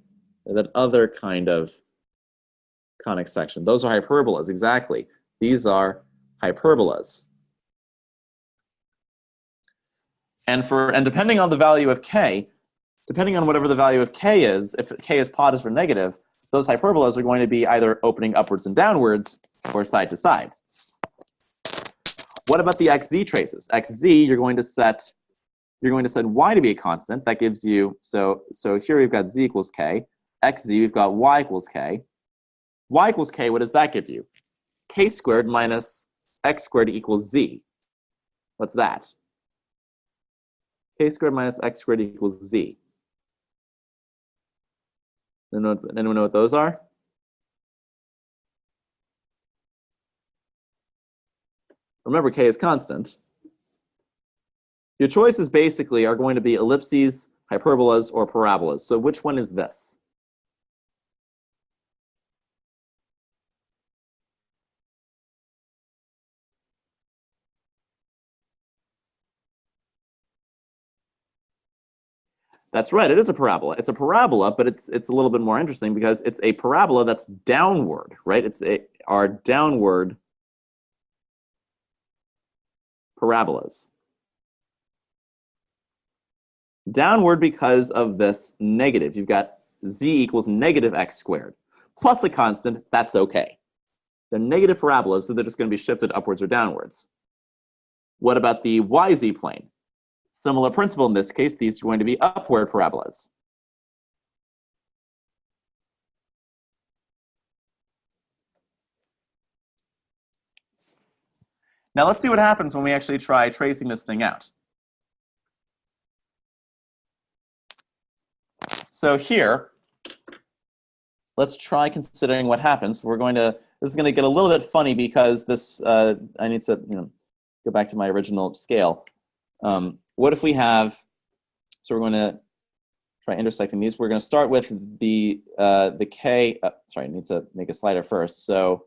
They're that other kind of conic section. Those are hyperbolas, exactly. These are hyperbolas. And depending on the value of k, depending on whatever the value of k is, if k is positive or negative, those hyperbolas are going to be either opening upwards and downwards or side to side. What about the xz traces? Xz, you're going to set y to be a constant. That gives you, so here we've got z equals k. Xz, we've got y equals k. Y equals k, what does that give you? K squared minus x squared equals z. What's that? K squared minus x squared equals z. Anyone know what those are? Remember, k is constant. Your choices basically are going to be ellipses, hyperbolas, or parabolas. So which one is this? That's right, it is a parabola. It's a parabola, but it's a little bit more interesting because it's a parabola that's downward, right? It's our downward parabolas. Downward because of this negative. You've got z equals negative x squared. Plus a constant, that's okay. They're negative parabolas, so they're just going to be shifted upwards or downwards. What about the yz plane? Similar principle in this case, these are going to be upward parabolas. Now let's see what happens when we actually try tracing this thing out. So here, let's try considering what happens. This is going to get a little bit funny because this, I need to go back to my original scale. What if we have, so we're going to try intersecting these. We're going to start with the k, sorry, I need to make a slider first. So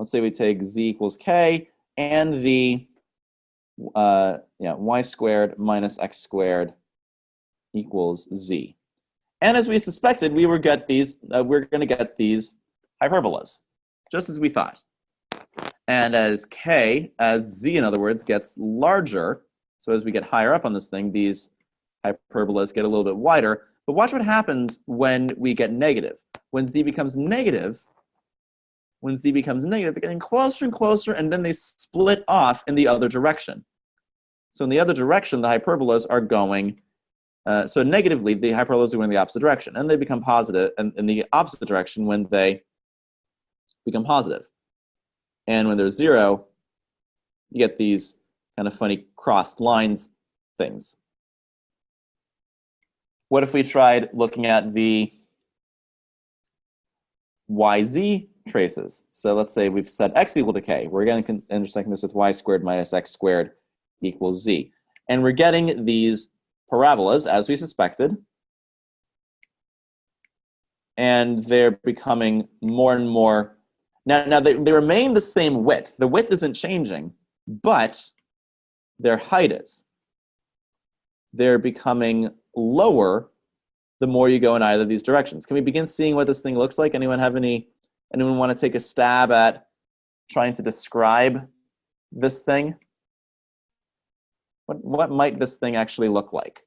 let's say we take z equals k and the y squared minus x squared equals z. And as we suspected, we're going to get these hyperbolas, just as we thought. And as z, in other words, gets larger, so as we get higher up on this thing, these hyperbolas get a little bit wider. But watch what happens when we get negative. When z becomes negative, they're getting closer and closer, and then they split off in the other direction. So in the other direction, the hyperbolas are going So negatively, the hyperbolas are going in the opposite direction, and they become positive, and in the opposite direction when they become positive. And when there's 0, you get these kind of funny crossed lines things. What if we tried looking at the YZ traces? So let's say we've set x equal to k. We're again intersecting this with y squared minus x squared equals z. And we're getting these parabolas, as we suspected, and they're becoming more and more. Now they remain the same width. The width isn't changing, but their height is. They're becoming lower the more you go in either of these directions. Can we begin seeing what this thing looks like? Anyone want to take a stab at trying to describe this thing? What might this thing actually look like?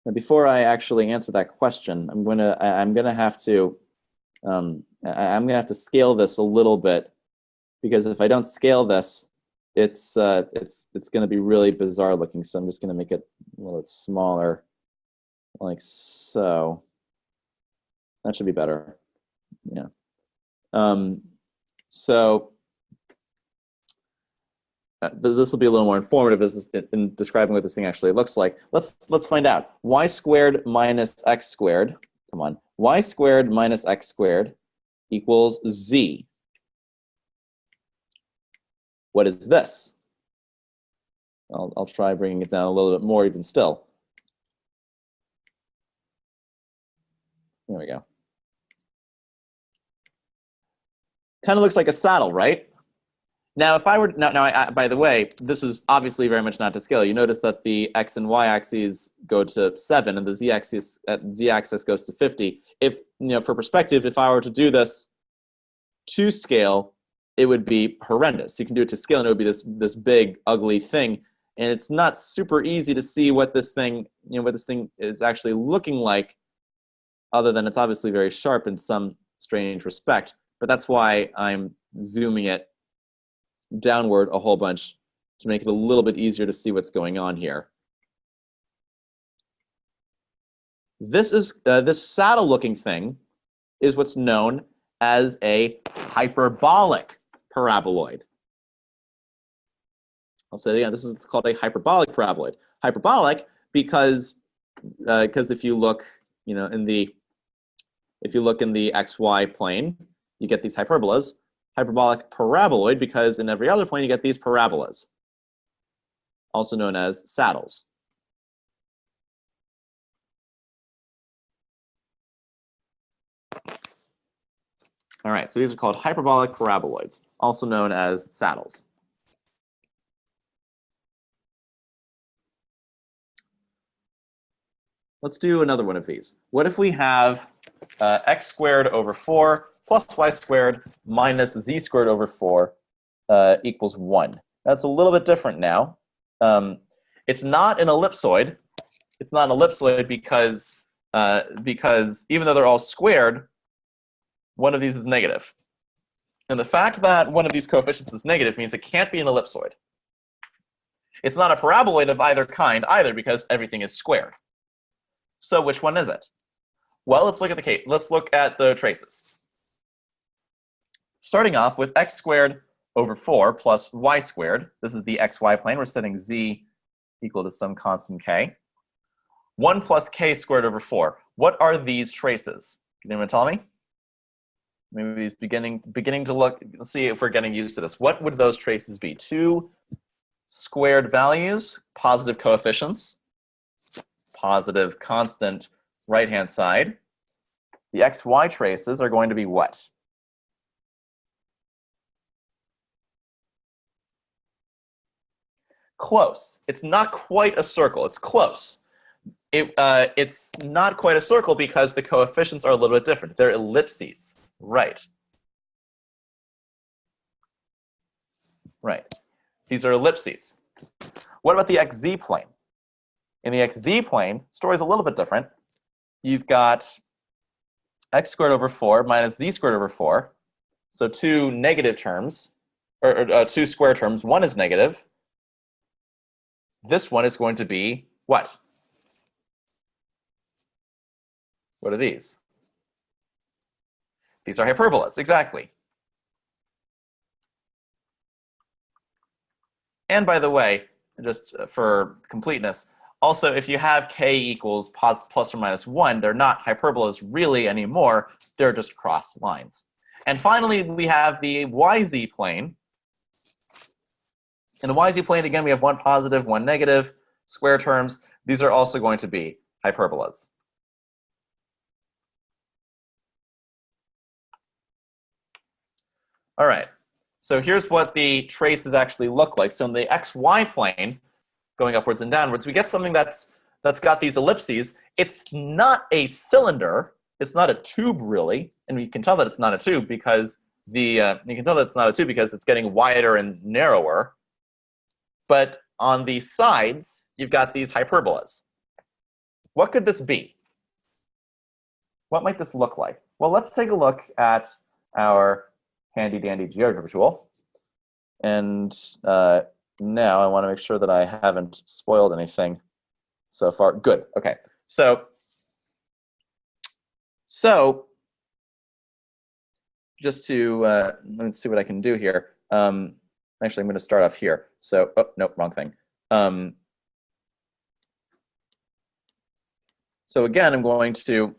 Now, before I actually answer that question, I'm gonna have to scale this a little bit, because if I don't scale this, it's going to be really bizarre looking. So I'm just going to make it a little bit smaller, like so. That should be better. Yeah. So this will be a little more informative in describing what this thing actually looks like. Let's find out. Y squared minus x squared. Come on. Y squared minus x squared equals z. What is this? I'll try bringing it down a little bit more even still. There we go. Kind of looks like a saddle, right? Now, if I were by the way, this is obviously very much not to scale. You notice that the x and y axes go to 7, and the z axis goes to 50. If for perspective, if I were to do this to scale, it would be horrendous. You can do it to scale, and it would be this big, ugly thing, and it's not super easy to see what this thing is actually looking like, other than it's obviously very sharp in some strange respect. But that's why I'm zooming it downward a whole bunch to make it a little bit easier to see what's going on here. This saddle-looking thing is what's known as a hyperbolic paraboloid. I'll say it again. This is called a hyperbolic paraboloid. Hyperbolic because if you look, in the xy plane, you get these hyperbolas. Hyperbolic paraboloid because in every other plane you get these parabolas, also known as saddles. All right, so these are called hyperbolic paraboloids, also known as saddles. Let's do another one of these. What if we have x squared over 4 plus y squared minus z squared over 4 equals 1? That's a little bit different now. It's not an ellipsoid. It's not an ellipsoid because even though they're all squared, one of these is negative. And the fact that one of these coefficients is negative means it can't be an ellipsoid. It's not a paraboloid of either kind either because everything is squared. So which one is it? Well, let's look at the traces. Starting off with x squared over 4 plus y squared. This is the xy plane. We're setting z equal to some constant k. 1 plus k squared over 4. What are these traces? Can anyone tell me? Maybe he's beginning to look. Let's see if we're getting used to this. What would those traces be? 2 squared values, positive coefficients, positive constant right-hand side. The xy traces are going to be what? Close. It's not quite a circle. It's close. It's not quite a circle because the coefficients are a little bit different. They're ellipses. Right. Right. These are ellipses. What about the xz plane? In the xz plane, story's a little bit different. You've got x squared over 4 minus z squared over 4. So two negative terms, or two square terms. One is negative. This one is going to be what? What are these? These are hyperbolas, exactly. And by the way, just for completeness, also if you have k equals plus or minus 1, they're not hyperbolas really anymore. They're just crossed lines. And finally, we have the yz plane. In the yz plane, again, we have one positive, one negative, square terms. These are also going to be hyperbolas. All right, so here's what the traces actually look like. So in the xy plane, going upwards and downwards, we get something that's got these ellipses. It's not a cylinder. It's not a tube, really. And you can tell that it's not a tube because it's getting wider and narrower. But on the sides, you've got these hyperbolas. What could this be? What might this look like? Well, let's take a look at our handy-dandy GeoGebra tool. And now I want to make sure that I haven't spoiled anything so far. Good. Okay. So just to let's see what I can do here. Actually, I'm going to start off here. So, oh, nope, wrong thing. So again, I'm going to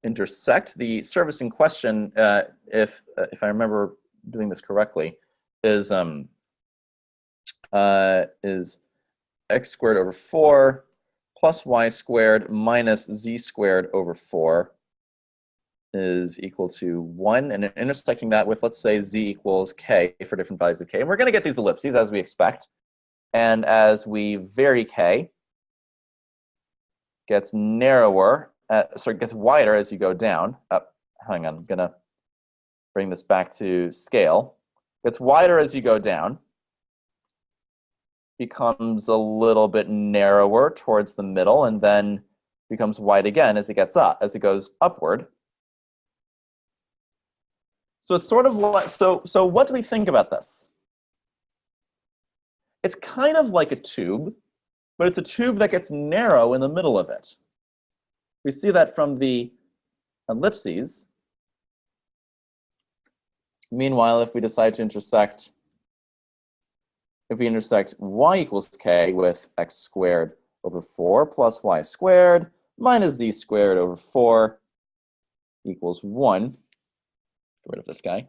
intersect the surface in question, if I remember doing this correctly, is x squared over 4 plus y squared minus z squared over 4 is equal to 1, and intersecting that with, let's say, z equals k for different values of k. And we're going to get these ellipses as we expect. And as we vary k, gets narrower, gets wider as you go down. Hang on, I'm going to bring this back to scale. Gets wider as you go down. Becomes a little bit narrower towards the middle, and then becomes wide again as it gets up, as it goes upward. So it's sort of like, so what do we think about this? It's kind of like a tube, but it's a tube that gets narrow in the middle of it. We see that from the ellipses. Meanwhile, if we decide to intersect, y equals k with x squared over 4 plus y squared minus z squared over 4 equals 1, get rid of this guy,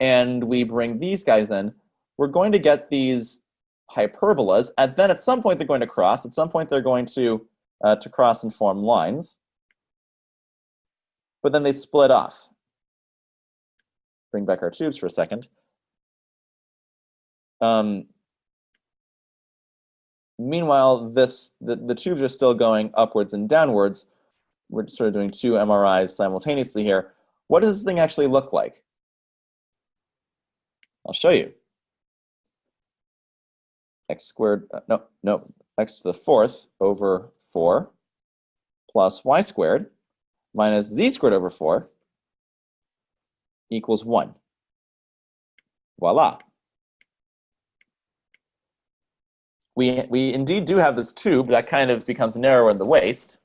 and we bring these guys in, we're going to get these hyperbolas, and then at some point they're going to cross. At some point they're going to cross and form lines, but then they split off. Bring back our tubes for a second. Meanwhile, the tubes are still going upwards and downwards. We're sort of doing two MRIs simultaneously here. What does this thing actually look like? I'll show you. X squared, x to the 4th over 4 plus y squared minus z squared over 4 equals 1. Voila. We indeed do have this tube that kind of becomes narrower in the waist.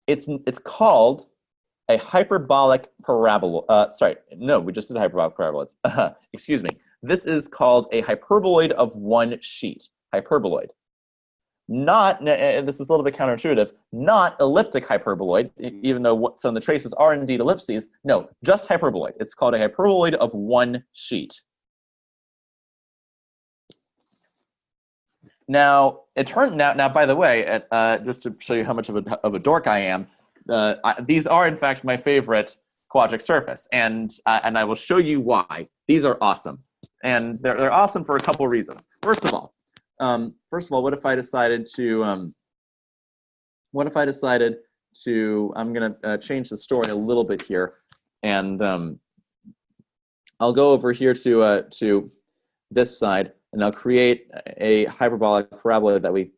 It's called a hyperbolic parabola. Sorry, no, we just did hyperbolic paraboloids. Excuse me. This is called a hyperboloid of one sheet. Hyperboloid. Not, and this is a little bit counterintuitive, not elliptic hyperboloid, even though some of the traces are indeed ellipses. No, just hyperboloid. It's called a hyperboloid of one sheet. Now, now, by the way, just to show you how much of a dork I am, these are in fact my favorite quadratic surface, and I will show you why. These are awesome, and they're awesome for a couple reasons. First of all, what if I decided to? I'm going to change the story a little bit here, and I'll go over here to this side. And I'll create a hyperbolic parabola that we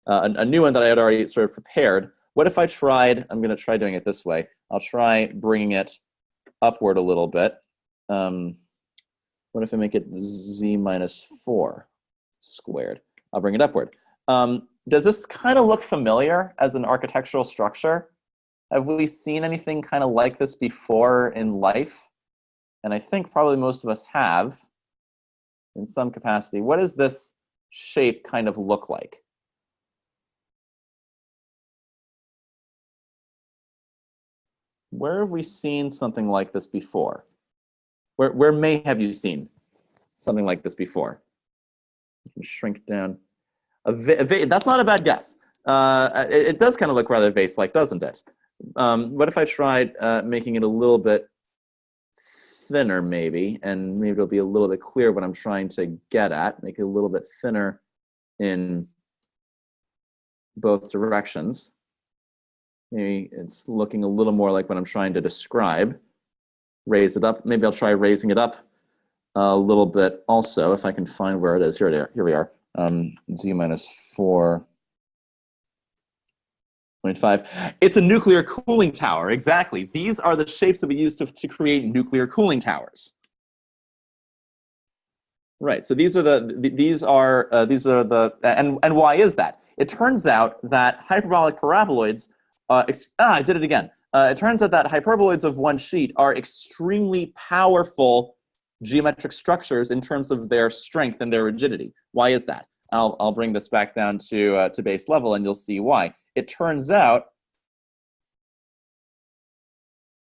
a new one that I had already sort of prepared. What if I tried, I'm going to try doing it this way. I'll try bringing it upward a little bit. What if I make it z minus 4 squared? I'll bring it upward. Does this kind of look familiar as an architectural structure? Have we seen anything kind of like this before in life? And I think probably most of us have in some capacity. What does this shape kind of look like? Where have we seen something like this before? Where may have you seen something like this before? You can shrink down. That's not a bad guess. It does kind of look rather vase-like, doesn't it? What if I tried making it a little bit thinner, maybe, and maybe it'll be a little bit clear what I'm trying to get at. Make it a little bit thinner in both directions. Maybe it's looking a little more like what I'm trying to describe. Raise it up. Maybe I'll try raising it up a little bit also, if I can find where it is. Here we are. Z minus 4.5. It's a nuclear cooling tower, exactly. These are the shapes that we use to create nuclear cooling towers. Right, so these are and why is that? It turns out that hyperbolic paraboloids, I did it again. It turns out that hyperboloids of one sheet are extremely powerful geometric structures in terms of their strength and their rigidity. Why is that? I'll bring this back down to base level, and you'll see why. It turns out,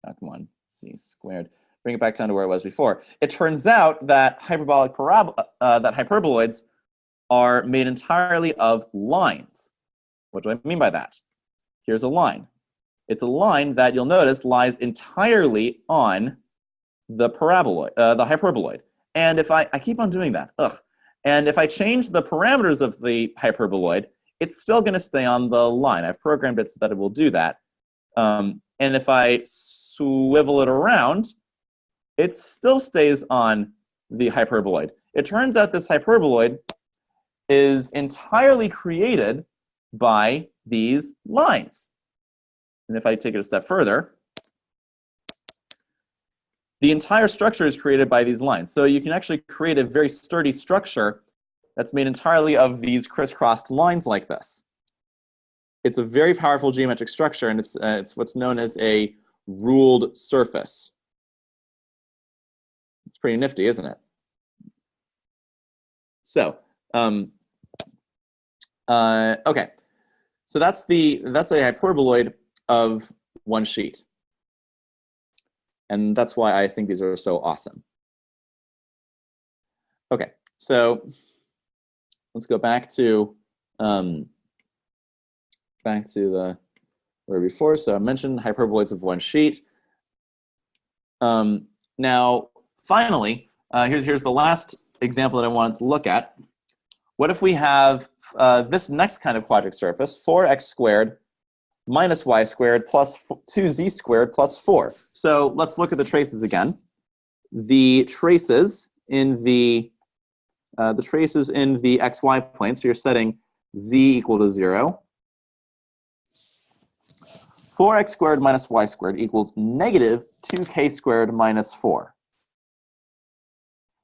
come on, c squared. Bring it back down to where it was before. It turns out that hyperboloids are made entirely of lines. What do I mean by that? Here's a line. It's a line that you'll notice lies entirely on the paraboloid, the hyperboloid. And if I keep on doing that, and if I change the parameters of the hyperboloid, it's still going to stay on the line. I've programmed it so that it will do that. And if I swivel it around, it still stays on the hyperboloid. It turns out this hyperboloid is entirely created by these lines. And if I take it a step further, the entire structure is created by these lines. So you can actually create a very sturdy structure that's made entirely of these crisscrossed lines like this. It's a very powerful geometric structure, and it's what's known as a ruled surface. It's pretty nifty, isn't it? So, okay. So that's a hyperboloid of one sheet. And that's why I think these are so awesome. Okay, so let's go back to the where before. So I mentioned hyperboloids of one sheet. Now, finally, here's the last example that I wanted to look at. What if we have this next kind of quadratic surface, 4x squared minus y squared plus 2z squared plus 4. So let's look at the traces again. The traces in the xy plane, so you're setting z equal to 0. 4x squared minus y squared equals negative 2k squared minus 4.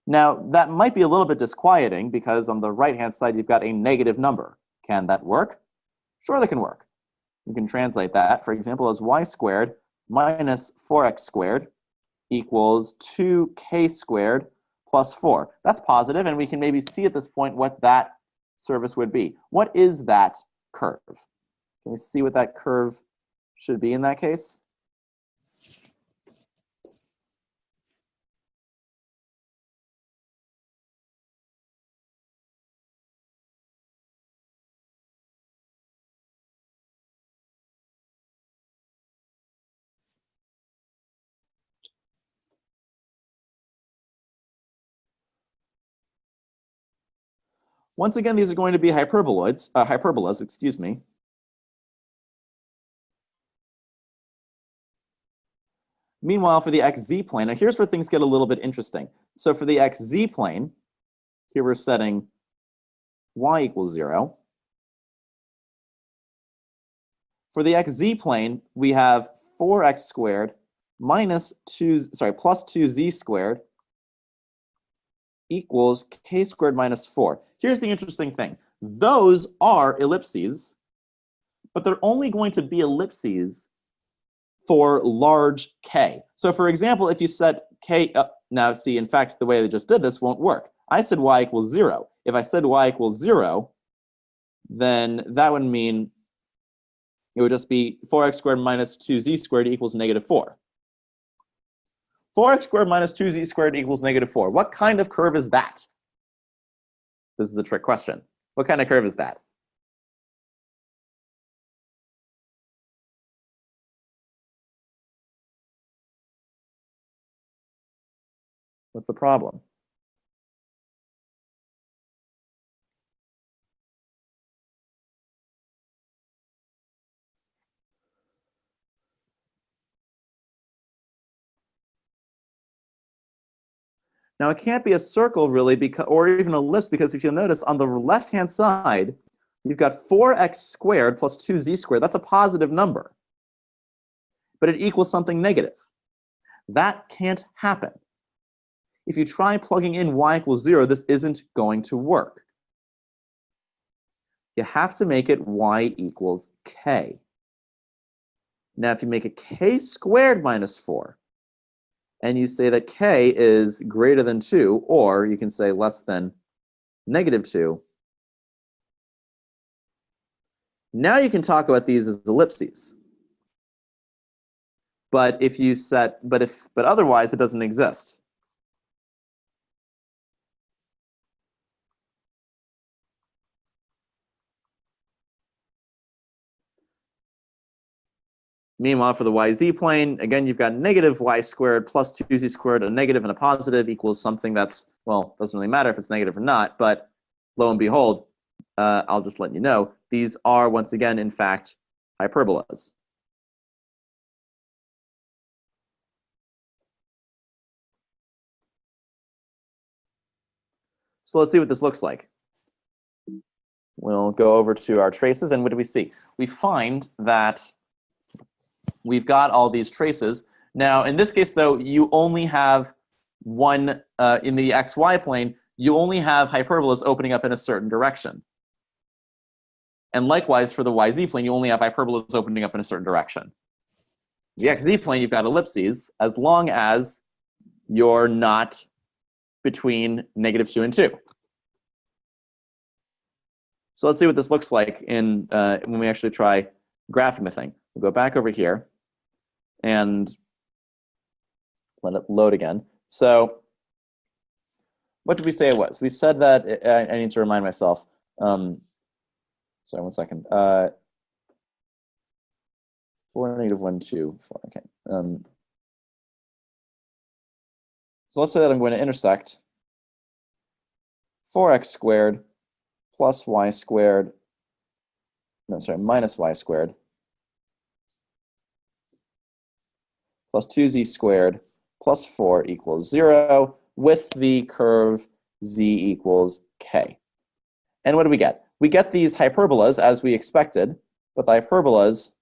Now, that might be a little bit disquieting because on the right-hand side, you've got a negative number. Can that work? Sure, that can work. You can translate that, for example, as y squared minus 4x squared equals 2k squared plus 4. That's positive, and we can maybe see at this point what that surface would be. What is that curve? Can we see what that curve should be in that case? Once again, these are going to be hyperbolas, excuse me. Meanwhile, for the xz plane, now here's where things get a little bit interesting. So for the xz plane, here we're setting y equals 0. For the xz plane, we have 4x squared plus 2z squared equals k squared minus 4. Here's the interesting thing. Those are ellipses, but they're only going to be ellipses for large k. So for example, if you set k up, now see, in fact, the way they just did this won't work. I said y equals 0. If I said y equals 0, then that would mean it would just be 4x squared minus 2z squared equals negative 4. 4x squared minus 2z squared equals negative 4. What kind of curve is that? This is a trick question. What kind of curve is that? What's the problem? Now, it can't be a circle, really, because, or even a ellipse, because if you'll notice, on the left-hand side, you've got 4x squared plus 2z squared. That's a positive number. But it equals something negative. That can't happen. If you try plugging in y equals 0, this isn't going to work. You have to make it y equals k. Now, if you make it k squared minus 4, and you say that k is greater than 2, or you can say less than negative 2, now you can talk about these as ellipses. But otherwise it doesn't exist. Meanwhile, for the yz plane, again, you've got negative y squared plus 2z squared, a negative and a positive equals something that's, well, doesn't really matter if it's negative or not, but lo and behold, I'll just let you know, these are, once again, in fact, hyperbolas. So let's see what this looks like. We'll go over to our traces, and what do we see? We find that we've got all these traces. Now, in this case, though, you only have one, in the xy plane, you only have hyperbolas opening up in a certain direction. And likewise, for the yz plane, you only have hyperbolas opening up in a certain direction. The xz plane, you've got ellipses, as long as you're not between negative 2 and 2. So let's see what this looks like when we actually try graphing the thing. We'll go back over here and let it load again. So what did we say it was? We said that, I need to remind myself. Sorry, 1 second. 4, negative 1, 2, 4, okay. So let's say that I'm going to intersect 4x squared plus y squared, no, sorry, minus y squared plus 2z squared plus 4 equals 0 with the curve z equals k. And what do we get? We get these hyperbolas as we expected, but the hyperbolas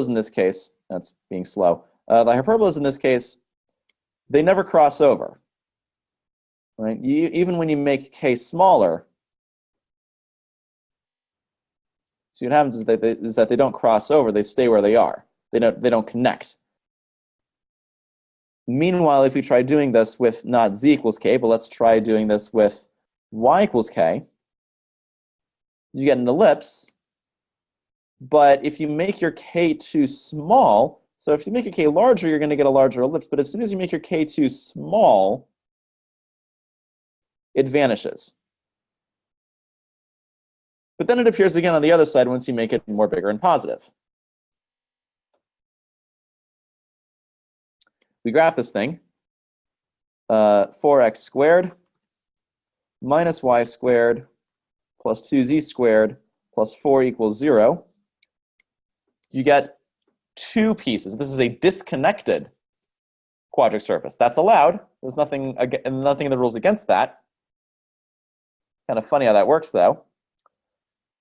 in this case, that's being slow, the hyperbolas in this case, they never cross over. Right? Even when you make k smaller, see what happens is that they don't cross over, they stay where they are. They don't connect. Meanwhile, if we try doing this with not z equals k, but let's try doing this with y equals k, you get an ellipse. But if you make your k too small, so if you make your k larger, you're going to get a larger ellipse. But as soon as you make your k too small, it vanishes. But then it appears again on the other side once you make it more bigger and positive. We graph this thing. 4x squared minus y squared plus 2z squared plus 4 equals 0. You get two pieces. This is a disconnected quadratic surface. That's allowed. There's nothing in the rules against that. Kind of funny how that works, though.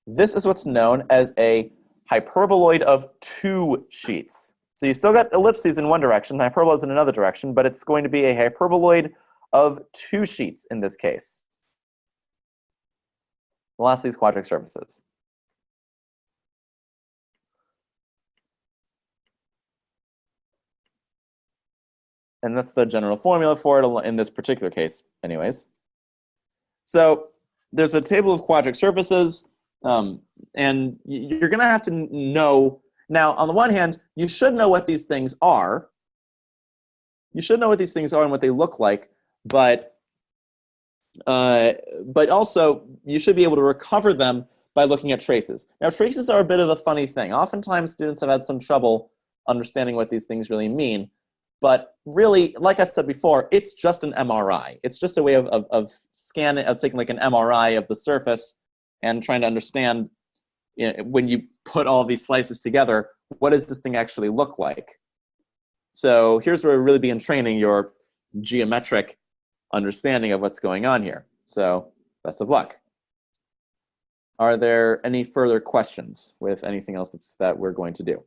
This is what's known as a hyperboloid of two sheets. So you still got ellipses in one direction, hyperbolas in another direction, but it's going to be a hyperboloid of two sheets in this case. The last of these quadratic surfaces. And that's the general formula for it in this particular case, anyways. So there's a table of quadratic surfaces, and you're going to have to know. Now, on the one hand, you should know what these things are. You should know what these things are and what they look like, but also you should be able to recover them by looking at traces. Now, traces are a bit of a funny thing. Oftentimes, students have had some trouble understanding what these things really mean. But really, like I said before, it's just an MRI. It's just a way of scanning, of taking like an MRI of the surface and trying to understand, you know, when you put all these slices together, what does this thing actually look like? So here's where we really begin training your geometric understanding of what's going on here. So best of luck. Are there any further questions with anything else that we're going to do?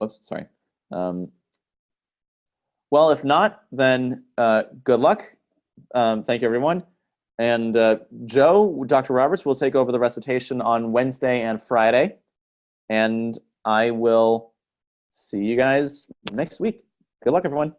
Oops, sorry. Well, if not, then good luck. Thank you, everyone. And Joe, Dr. Roberts, will take over the recitation on Wednesday and Friday. And I will see you guys next week. Good luck, everyone.